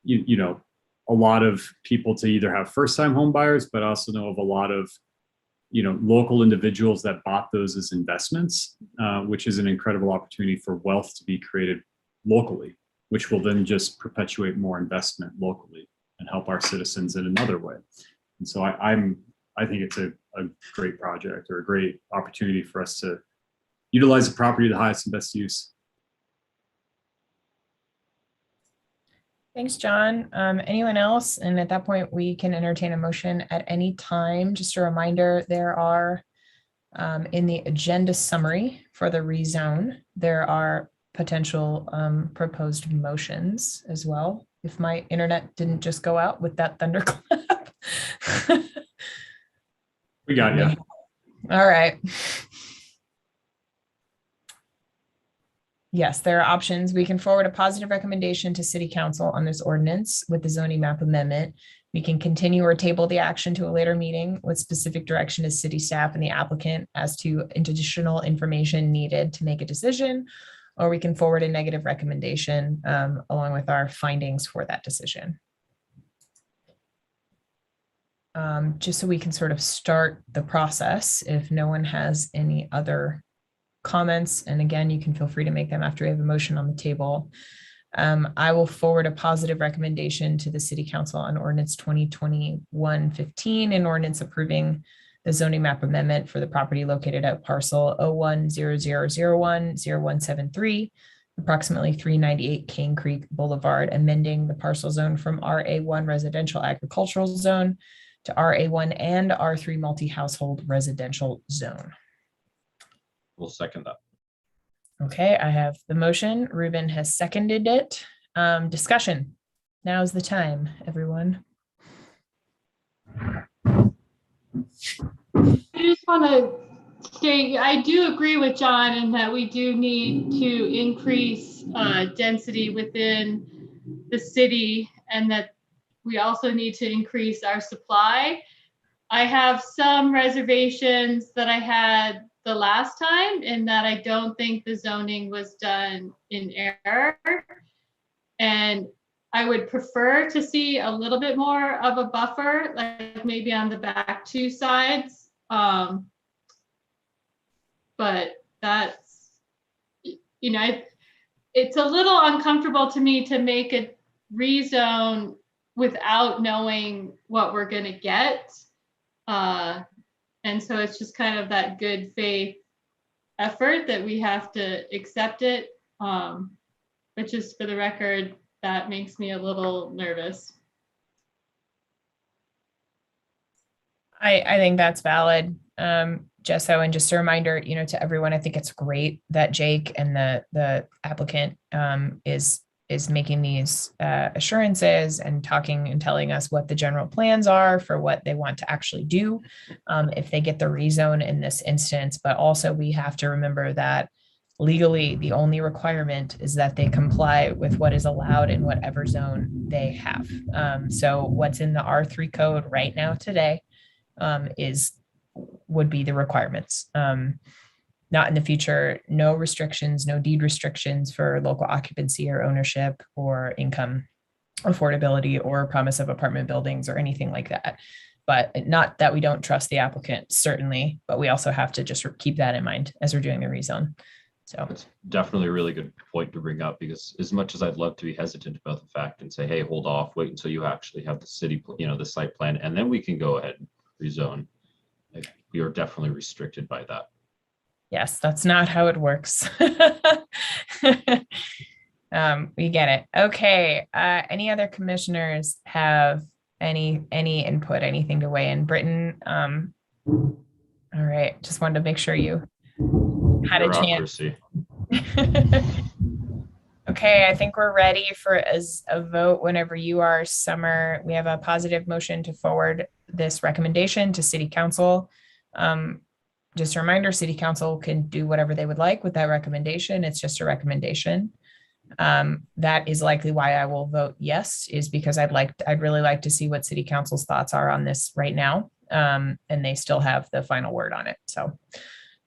a lot of people to either have first-time home buyers, but also know of a lot of, local individuals that bought those as investments, which is an incredible opportunity for wealth to be created locally, which will then just perpetuate more investment locally and help our citizens in another way. And so I think it's a great project, or a great opportunity for us to utilize the property to the highest and best use. Thanks, John. Anyone else? And at that point, we can entertain a motion at any time. Just a reminder, there are, in the agenda summary for the rezone, there are potential proposed motions as well. If my internet didn't just go out with that thunderclap. We got you. All right. Yes, there are options. We can forward a positive recommendation to City Council on this ordinance with the zoning map amendment. We can continue or table the action to a later meeting with specific direction to city staff and the applicant as to additional information needed to make a decision, or we can forward a negative recommendation along with our findings for that decision. Just so we can sort of start the process, if no one has any other comments, and again, you can feel free to make them after we have a motion on the table. I will forward a positive recommendation to the City Council on Ordinance 2021-15, an ordinance approving the zoning map amendment for the property located at parcel 0100010173, approximately 398 Cane Creek Boulevard, amending the parcel zone from RA1 residential agricultural zone to RA1 and R3 multi-household residential zone. We'll second that. Okay, I have the motion. Ruben has seconded it. Discussion. Now's the time, everyone. I just want to say, I do agree with John in that we do need to increase density within the city, and that we also need to increase our supply. I have some reservations that I had the last time, in that I don't think the zoning was done in error. And I would prefer to see a little bit more of a buffer, like maybe on the back two sides. But that's, it's a little uncomfortable to me to make a rezone without knowing what we're gonna get. And so it's just kind of that good faith effort that we have to accept it. But just for the record, that makes me a little nervous. I think that's valid, Jesso, and just a reminder, to everyone, I think it's great that Jake and the applicant is making these assurances and talking and telling us what the general plans are for what they want to actually do if they get the rezone in this instance. But also we have to remember that legally the only requirement is that they comply with what is allowed in whatever zone they have. So what's in the R3 code right now today would be the requirements. not in the future, no restrictions, no deed restrictions for local occupancy or ownership or income affordability or promise of apartment buildings or anything like that. But not that we don't trust the applicant, certainly, but we also have to just keep that in mind as we're doing the rezone. So it's definitely a really good point to bring up, because as much as I'd love to be hesitant about the fact and say, hey, hold off, wait until you actually have the city, the site plan, and then we can go ahead and rezone. Like, we are definitely restricted by that. yes, that's not how it works. We get it. Okay. Any other commissioners have any input, anything to weigh in? Britton, all right. Just wanted to make sure you had a chance. Okay, I think we're ready for a vote whenever you are, Summer. We have a positive motion to forward this recommendation to City Council. Just a reminder, City Council can do whatever they would like with that recommendation. It's just a recommendation. That is likely why I will vote yes, is because I'd really like to see what City Council's thoughts are on this right now. And they still have the final word on it. So,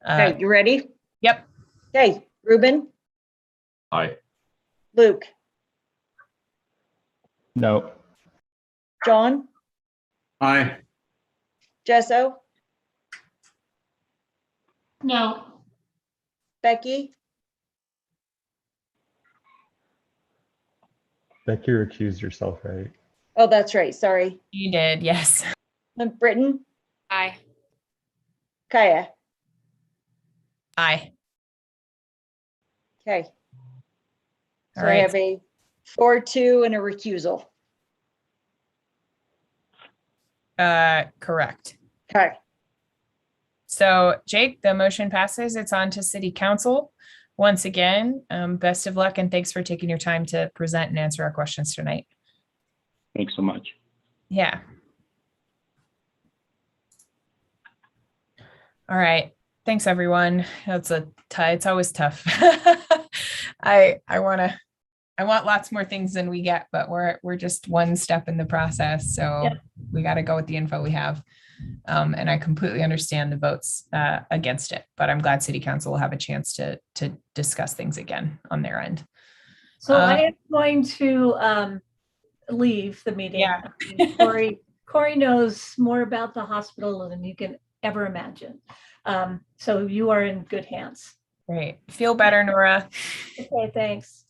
Okay, you ready? Yep. Okay, Ruben, Aye. Luke, No. John, Aye. Jesso, No. Becky, Becky recused yourself, right? oh, that's right, sorry. You did, yes. Britton, Aye. Kaya, Aye. okay. All So I right. have a 4-2 and a recusal. Correct. Okay, So Jake, the motion passes. It's on to City Council. Once again, best of luck and thanks for taking your time to present and answer our questions tonight. Thanks so much. Yeah. All right. Thanks, everyone. It's always tough. I want lots more things than we get, but we're just one step in the process. So Yep. we got to go with the info we have. And I completely understand the votes against it, but I'm glad City Council will have a chance to discuss things again on their end. So I am going to leave the meeting. Yeah. Corey knows more about the hospital than you can ever imagine. So you are in good hands. Great. Feel better, Nora. Okay, thanks.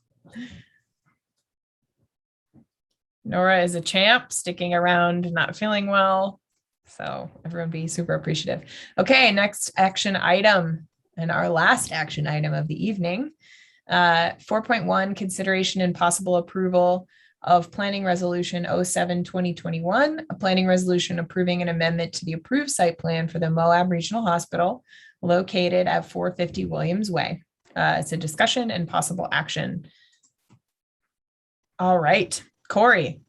Nora is a champ, sticking around, not feeling well. So everyone be super appreciative. Okay, next action item and our last action item of the evening. 4.1, consideration and possible approval of Planning Resolution 07-2021, a planning resolution approving an amendment to the approved site plan for the Moab Regional Hospital located at 450 Williams Way. It's a discussion and possible action. All right, Corey,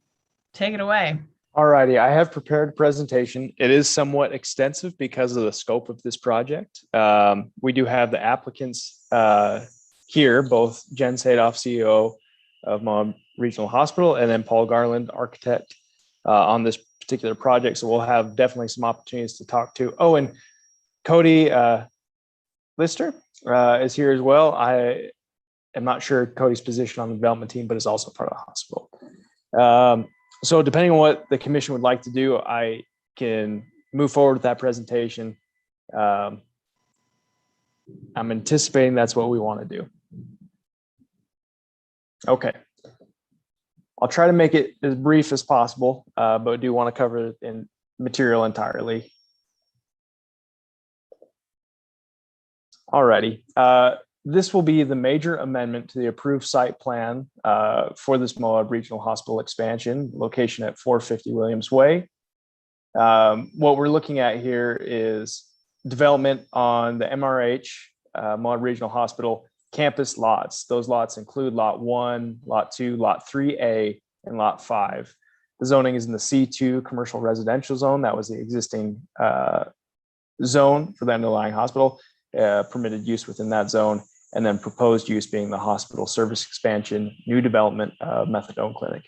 take it away. All righty, I have prepared a presentation. It is somewhat extensive because of the scope of this project. We do have the applicants here, both Jen Sadoff, CEO of Moab Regional Hospital, and then Paul Garland, architect, on this particular project. So we'll have definitely some opportunities to talk to. Oh, and Cody Lister is here as well. I am not sure Cody's position on the development team, but is also part of the hospital. So depending on what the commission would like to do, I can move forward with that presentation. I'm anticipating that's what we want to do. Okay. I'll try to make it as brief as possible, but I do want to cover it in material entirely. Alrighty. This will be the major amendment to the approved site plan for this Moab Regional Hospital expansion, location at 450 Williams Way. What we're looking at here is development on the MRH, Moab Regional Hospital campus lots. Those lots include Lot 1, Lot 2, Lot 3A, and Lot 5. The zoning is in the C2 commercial residential zone. That was the existing zone for the underlying hospital. Permitted use within that zone, and then proposed use being the hospital service expansion, new development of methadone clinic.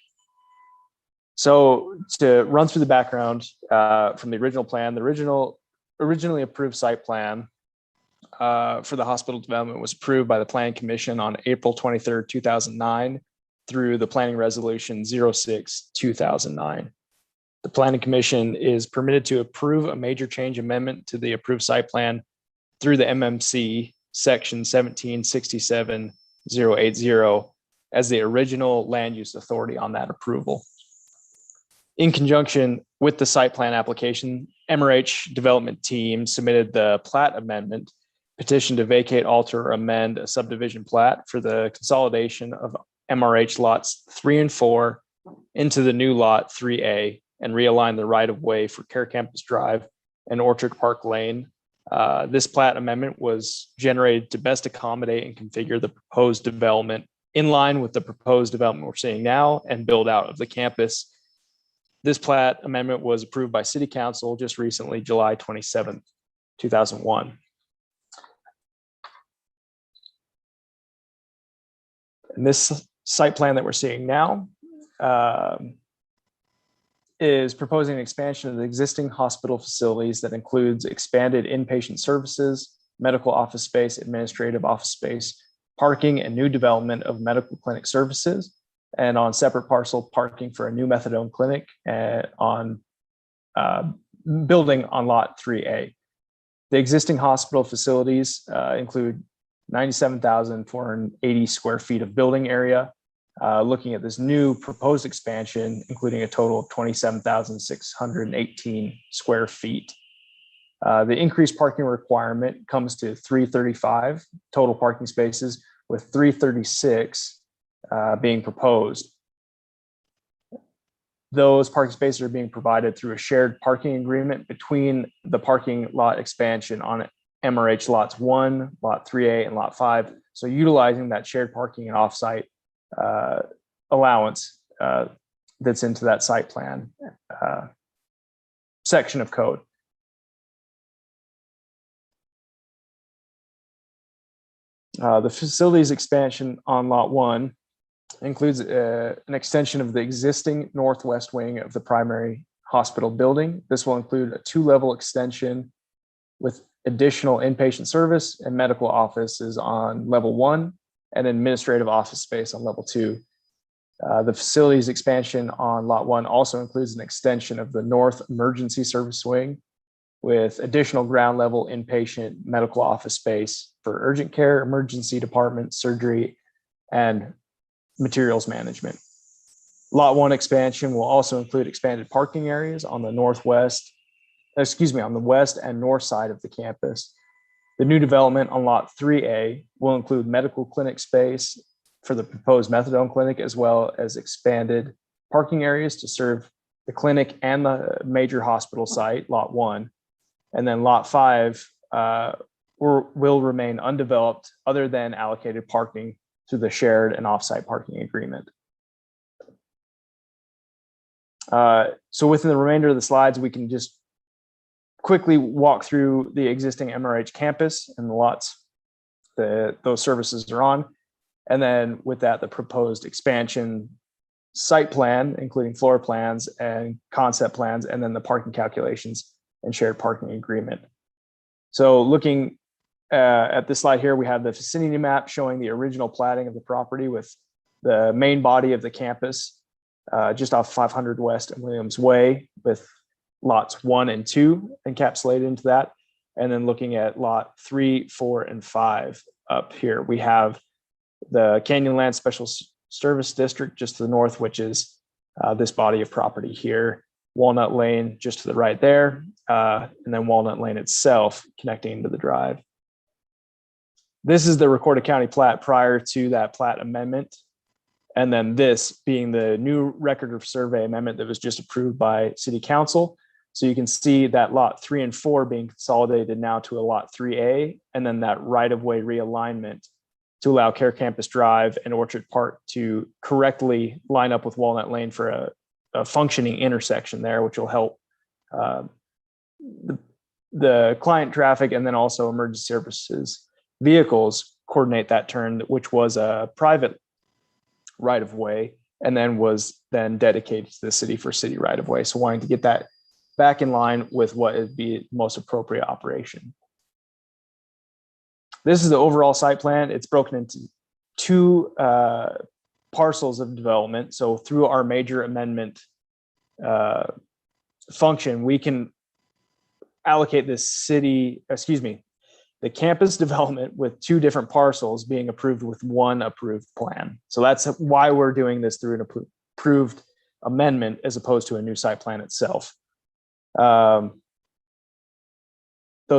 So to run through the background from the original plan, the originally approved site plan for the hospital development was approved by the Planning Commission on April 23rd, 2009 through the Planning Resolution 06/2009. The Planning Commission is permitted to approve a major change amendment to the approved site plan through the MMC Section 1767080 as the original land use authority on that approval. In conjunction with the site plan application, MRH development team submitted the plat amendment petition to vacate, alter, or amend a subdivision plat for the consolidation of MRH lots 3 and 4 into the new lot 3A and realign the right of way for Care Campus Drive and Orchard Park Lane. This plat amendment was generated to best accommodate and configure the proposed development in line with the proposed development we're seeing now and build out of the campus. This plat amendment was approved by City Council just recently, July 27th, 2001. And this site plan that we're seeing now is proposing an expansion of the existing hospital facilities that includes expanded inpatient services, medical office space, administrative office space, parking, and new development of medical clinic services, and on separate parcel parking for a new methadone clinic on building on lot 3A. The existing hospital facilities include 97,480 square feet of building area. Looking at this new proposed expansion, including a total of 27,618 square feet. The increased parking requirement comes to 335 total parking spaces, with 336 being proposed. Those parking spaces are being provided through a shared parking agreement between the parking lot expansion on MRH lots 1, lot 3A, and lot 5. So utilizing that shared parking and offsite allowance that's into that site plan section of code. The facilities expansion on lot 1 includes an extension of the existing northwest wing of the primary hospital building. This will include a 2-level extension with additional inpatient service and medical offices on level 1 and administrative office space on level 2. The facilities expansion on lot 1 also includes an extension of the north emergency service wing with additional ground level inpatient medical office space for urgent care, emergency department, surgery, and materials management. Lot 1 expansion will also include expanded parking areas on the on the west and north side of the campus. The new development on lot 3A will include medical clinic space for the proposed methadone clinic, as well as expanded parking areas to serve the clinic and the major hospital site, lot 1. And then lot 5 will remain undeveloped other than allocated parking through the shared and offsite parking agreement. So within the remainder of the slides, we can just quickly walk through the existing MRH campus and the lots that those services are on. And then with that, the proposed expansion site plan, including floor plans and concept plans, and then the parking calculations and shared parking agreement. So looking at this slide here, we have the vicinity map showing the original platting of the property with the main body of the campus just off 500 West and Williams Way, with lots 1 and 2 encapsulated into that. And then looking at lot 3, 4, and 5 up here, we have the Canyonland Special Service District just to the north, which is this body of property here. Walnut Lane just to the right there, and then Walnut Lane itself connecting to the drive. This is the recorded county plat prior to that plat amendment. And then this being the new record of survey amendment that was just approved by City Council. So you can see that lot 3 and 4 being consolidated now to a lot 3A, and then that right-of-way realignment to allow Care Campus Drive and Orchard Park to correctly line up with Walnut Lane for a functioning intersection there, which will help the client traffic and then also emergency services vehicles coordinate that turn, which was a private right-of-way and then was then dedicated to the city for city right-of-way. So wanting to get that back in line with what would be most appropriate operation. This is the overall site plan. It's broken into two parcels of development. So through our major amendment function, we can allocate the campus development with two different parcels being approved with one approved plan. So that's why we're doing this through an approved amendment as opposed to a new site plan itself. Those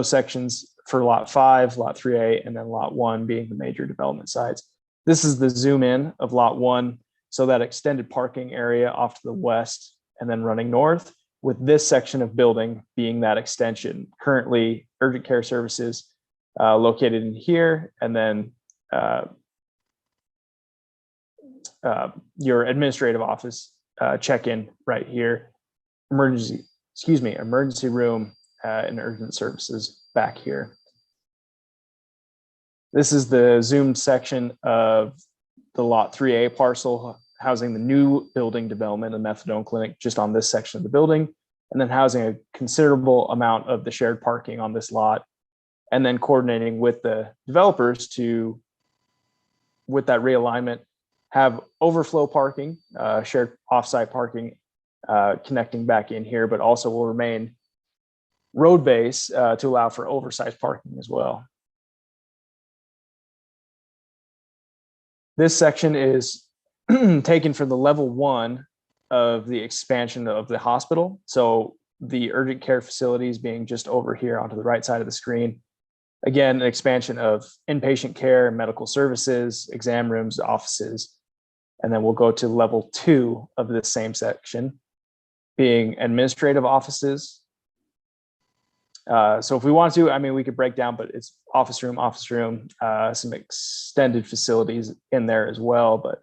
sections for lot 5, lot 3A, and then lot 1 being the major development sites. This is the zoom in of lot 1. So that extended parking area off to the west and then running north, with this section of building being that extension. Currently, urgent care services located in here, and then your administrative office check-in right here. Emergency room and urgent services back here. This is the zoomed section of the lot 3A parcel, housing the new building development, the methadone clinic, just on this section of the building, and then housing a considerable amount of the shared parking on this lot, and then coordinating with the developers to, with that realignment, have overflow parking, shared offsite parking connecting back in here, but also will remain road base to allow for oversized parking as well. This section is taken from the level 1 of the expansion of the hospital. So the urgent care facilities being just over here onto the right side of the screen. Again, an expansion of inpatient care, medical services, exam rooms, offices. And then we'll go to level 2 of this same section, being administrative offices. So if we want to, I mean, we could break down, but it's office room, some extended facilities in there as well. But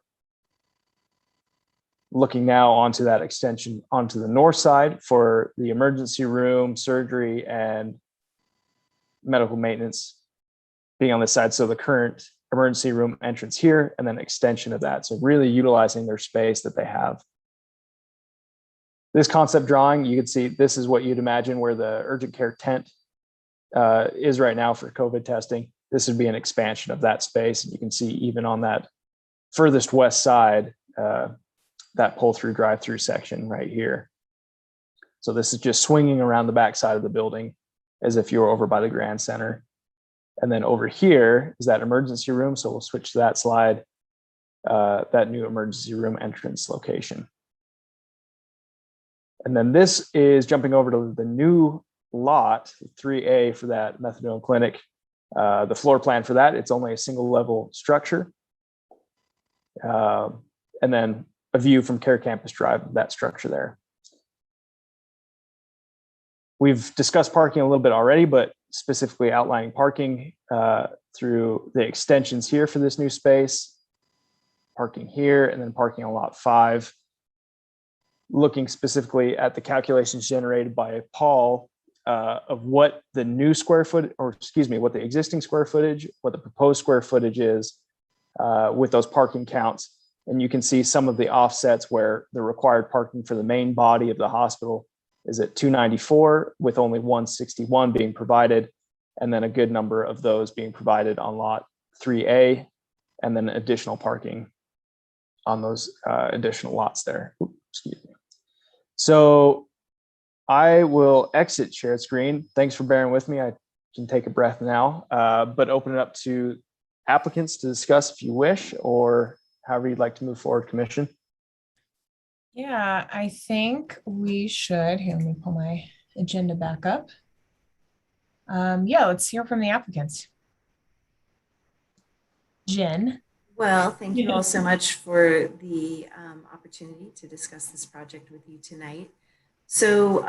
looking now onto that extension onto the north side for the emergency room, surgery, and medical maintenance being on this side. So the current emergency room entrance here, and then extension of that. So really utilizing their space that they have. This concept drawing, you can see this is what you'd imagine where the urgent care tent is right now for COVID testing. This would be an expansion of that space. And you can see even on that furthest west side, that pull-through drive-through section right here. So this is just swinging around the back side of the building as if you were over by the Grand Center. And then over here is that emergency room. So we'll switch to that slide, that new emergency room entrance location. And then this is jumping over to the new lot 3A for that methadone clinic. The floor plan for that, it's only a single level structure. And then a view from Care Campus Drive of that structure there. We've discussed parking a little bit already, but specifically outlining parking through the extensions here for this new space, parking here, and then parking on lot 5. Looking specifically at the calculations generated by Paul of what the new square foot, or excuse me, what the existing square footage, what the proposed square footage is with those parking counts. And you can see some of the offsets where the required parking for the main body of the hospital is at 294 with only 161 being provided. And then a good number of those being provided on lot 3A, and then additional parking on those additional lots there. Oops, excuse me. So I will exit shared screen. Thanks for bearing with me. I can take a breath now, but open it up to applicants to discuss if you wish, or however you'd like to move forward, Commission. Yeah, I think we should, here, let me pull my agenda back up. Yeah, let's hear from the applicants. Jen. Well, thank you all so much for the opportunity to discuss this project with you tonight. So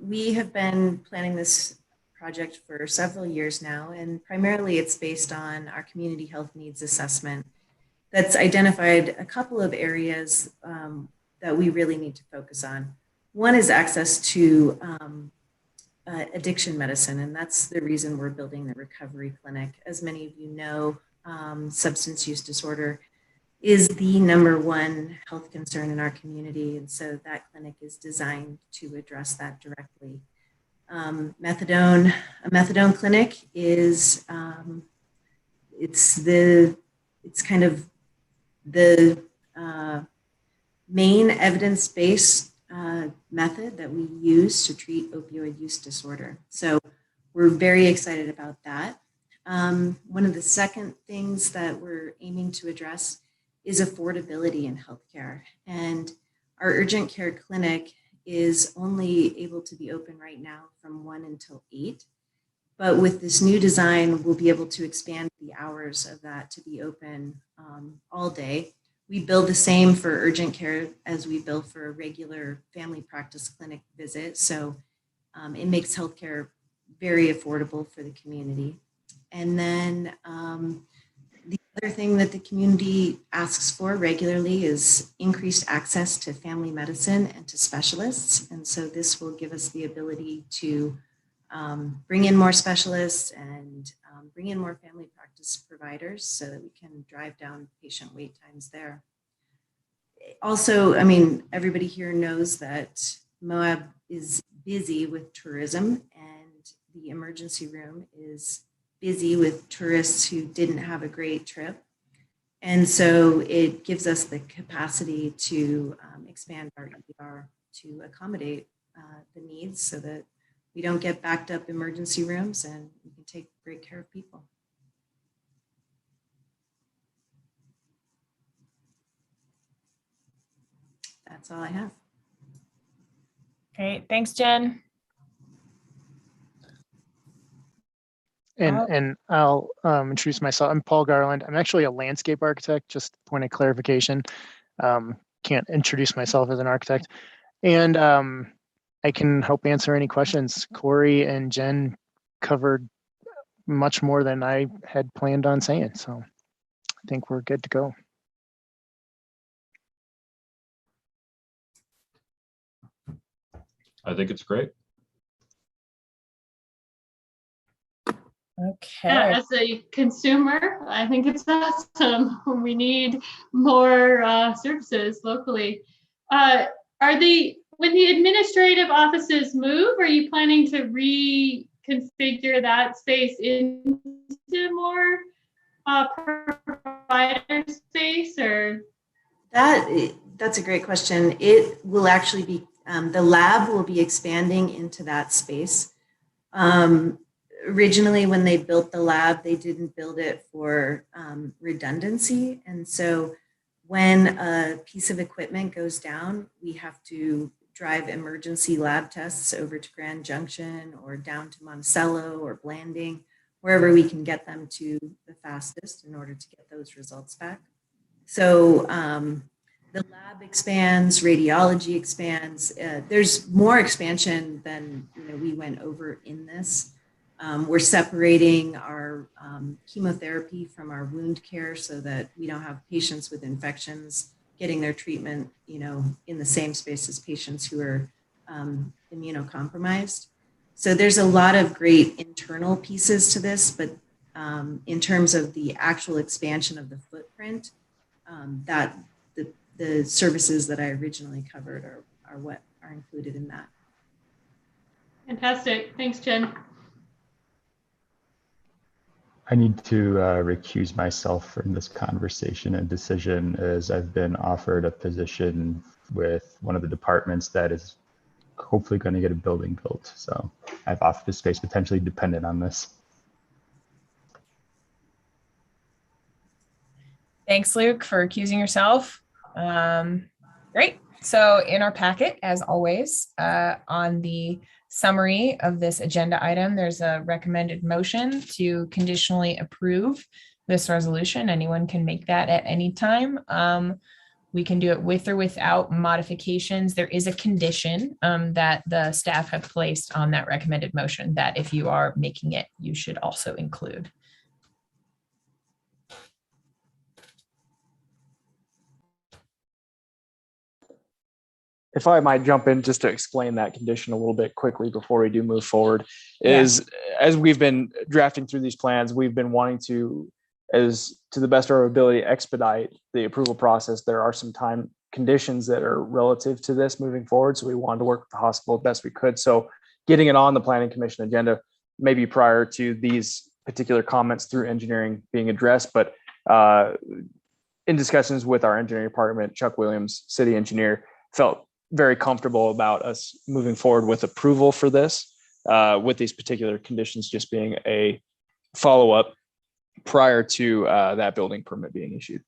we have been planning this project for several years now, and primarily it's based on our community health needs assessment that's identified a couple of areas that we really need to focus on. One is access to addiction medicine, and that's the reason we're building the recovery clinic. As many of you know, substance use disorder is the #1 health concern in our community, and so that clinic is designed to address that directly. A methadone clinic is it's kind of the main evidence-based method that we use to treat opioid use disorder. So we're very excited about that. One of the second things that we're aiming to address is affordability in healthcare. And our urgent care clinic is only able to be open right now from 1 until 8. But with this new design, we'll be able to expand the hours of that to be open all day. We bill the same for urgent care as we bill for a regular family practice clinic visit. So it makes healthcare very affordable for the community. And then the other thing that the community asks for regularly is increased access to family medicine and to specialists. And so this will give us the ability to bring in more specialists and bring in more family practice providers so that we can drive down patient wait times there. Also, I mean, everybody here knows that Moab is busy with tourism, and the emergency room is busy with tourists who didn't have a great trip. And so it gives us the capacity to expand our ER to accommodate the needs so that we don't get backed up emergency rooms and we can take great care of people. That's all I have. Great. Thanks, Jen. And I'll introduce myself. I'm Paul Garland. I'm actually a landscape architect, just point of clarification. Can't introduce myself as an architect. And I can help answer any questions. Corey and Jen covered much more than I had planned on saying. So I think we're good to go. I think it's great. Okay. Yeah, as a consumer, I think it's awesome. We need more services locally. When the administrative offices move, are you planning to reconfigure that space into more provider space, or? That's a great question. It will actually be, the lab will be expanding into that space. Originally, when they built the lab, they didn't build it for redundancy. And so when a piece of equipment goes down, we have to drive emergency lab tests over to Grand Junction or down to Monticello or Blanding, wherever we can get them to the fastest in order to get those results back. So the lab expands, radiology expands. There's more expansion than we went over in this. We're separating our chemotherapy from our wound care so that we don't have patients with infections getting their treatment, in the same space as patients who are immunocompromised. So there's a lot of great internal pieces to this, but in terms of the actual expansion of the footprint, that the services that I originally covered are what are included in that. Fantastic. Thanks, Jen. I need to recuse myself from this conversation and decision, as I've been offered a position with one of the departments that is hopefully going to get a building built. So I have office space potentially dependent on this. Thanks, Luke, for accusing yourself. Great. So in our packet, as always, on the summary of this agenda item, there's a recommended motion to conditionally approve this resolution. Anyone can make that at any time. We can do it with or without modifications. There is a condition that the staff have placed on that recommended motion that if you are making it, you should also include. If I might jump in just to explain that condition a little bit quickly before we do move forward, is as we've been drafting through these plans, we've been wanting to, as to the best of our ability, expedite the approval process. There are some time conditions that are relative to this moving forward. So we wanted to work with the hospital best we could. So getting it on the Planning Commission agenda, maybe prior to these particular comments through engineering being addressed, but in discussions with our engineering department, Chuck Williams, city engineer, felt very comfortable about us moving forward with approval for this, with these particular conditions just being a follow-up prior to that building permit being issued.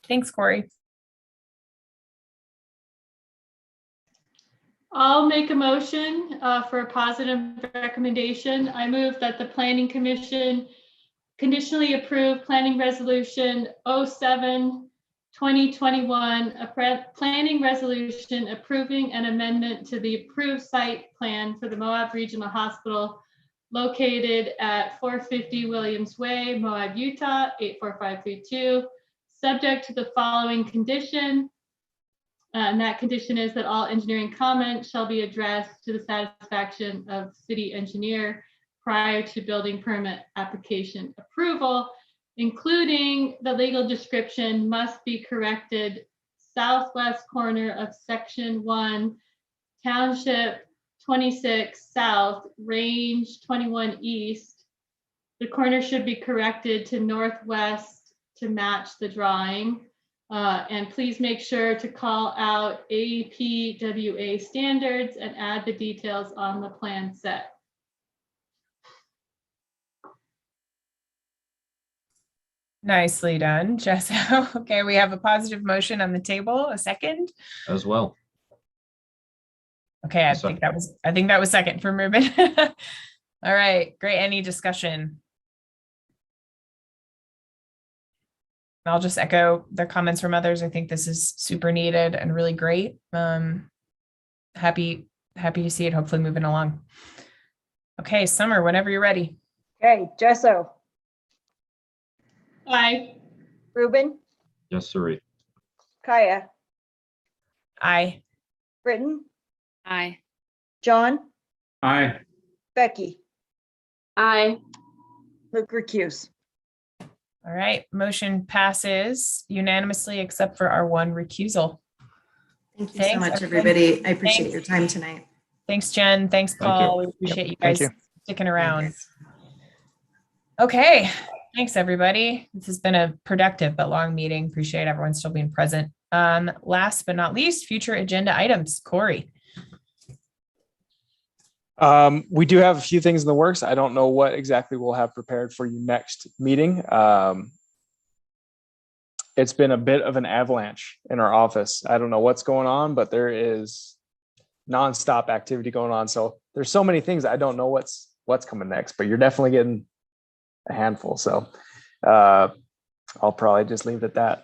Thanks, Corey. I'll make a motion for a positive recommendation. I move that the Planning Commission conditionally approve Planning Resolution 07-2021, a planning resolution approving an amendment to the approved site plan for the Moab Regional Hospital located at 450 Williams Way, Moab, Utah, 84532, subject to the following condition. And that condition is that all engineering comments shall be addressed to the satisfaction of city engineer prior to building permit application approval, including the legal description must be corrected southwest corner of section 1, township 26 south, range 21 east. The corner should be corrected to northwest to match the drawing. And please make sure to call out APWA standards and add the details on the plan set. Nicely done, Jessa. Okay, we have a positive motion on the table. A second? As well. Okay, I think that was second from Ruben. All right, great. Any discussion? I'll just echo the comments from others. I think this is super needed and really great. Happy to see it hopefully moving along. Okay, Summer, whenever you're ready. Okay, Jesso, Aye. Ruben, Yes, sirree. Kaya, Aye. Britton, Aye. John, Aye. Becky, Aye. Luke recuse. All right, motion passes unanimously except for our one recusal. Thank you Thanks, so much, everybody. everybody. I appreciate your time tonight. Thanks, Jen. Thanks, Thank Paul. you. We appreciate you Thank guys you. sticking around. Thanks. Okay, thanks, everybody. This has been a productive but long meeting. Appreciate everyone still being present. Last but not least, future agenda items. Corey. We do have a few things in the works. I don't know what exactly we'll have prepared for you next meeting. It's been a bit of an avalanche in our office. I don't know what's going on, but there is nonstop activity going on. So there's so many things. I don't know what's coming next, but you're definitely getting a handful. So I'll probably just leave it at that.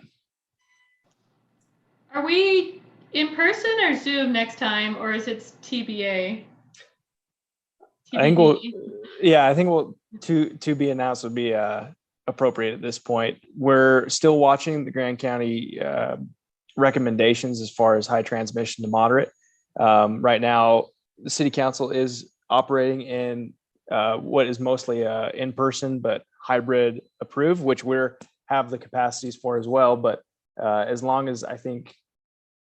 Are we in person or Zoom next time, or is it TBA? I think we'll to be announced would be appropriate at this point. We're still watching the Grand County recommendations as far as high transmission to moderate. Right now, the city council is operating in what is mostly in-person but hybrid approved, which we're have the capacities for as well. But as long as I think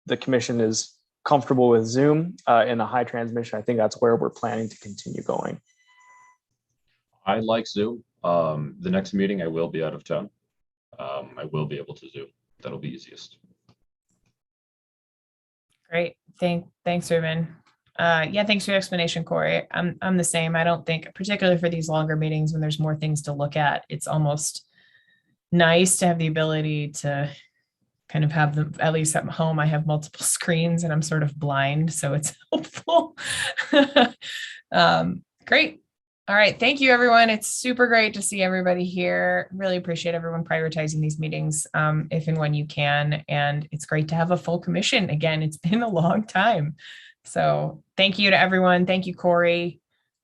the commission is comfortable with Zoom in a high transmission, I think that's where we're planning to continue going. I like Zoom. The next meeting, I will be out of town. I will be able to Zoom. That'll be easiest. Great. Thanks, Ruben. Yeah, thanks for your explanation, Corey. I'm the same. I don't think, particularly for these longer meetings when there's more things to look at, it's almost nice to have the ability to kind of have them, at least at home, I have multiple screens and I'm sort of blind, so it's helpful. Great. All right. Thank you, everyone. It's super great to see everybody here. Really appreciate everyone prioritizing these meetings if and when you can. And it's great to have a full commission. Again, it's been a long time. So thank you to everyone. Thank you, Corey.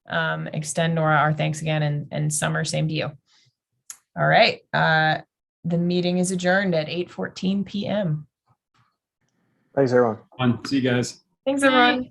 Extend Nora our thanks again, and Summer, same to you. All right. The meeting is adjourned at 8:14 p.m. Thanks, everyone. See you guys. Thanks, everyone.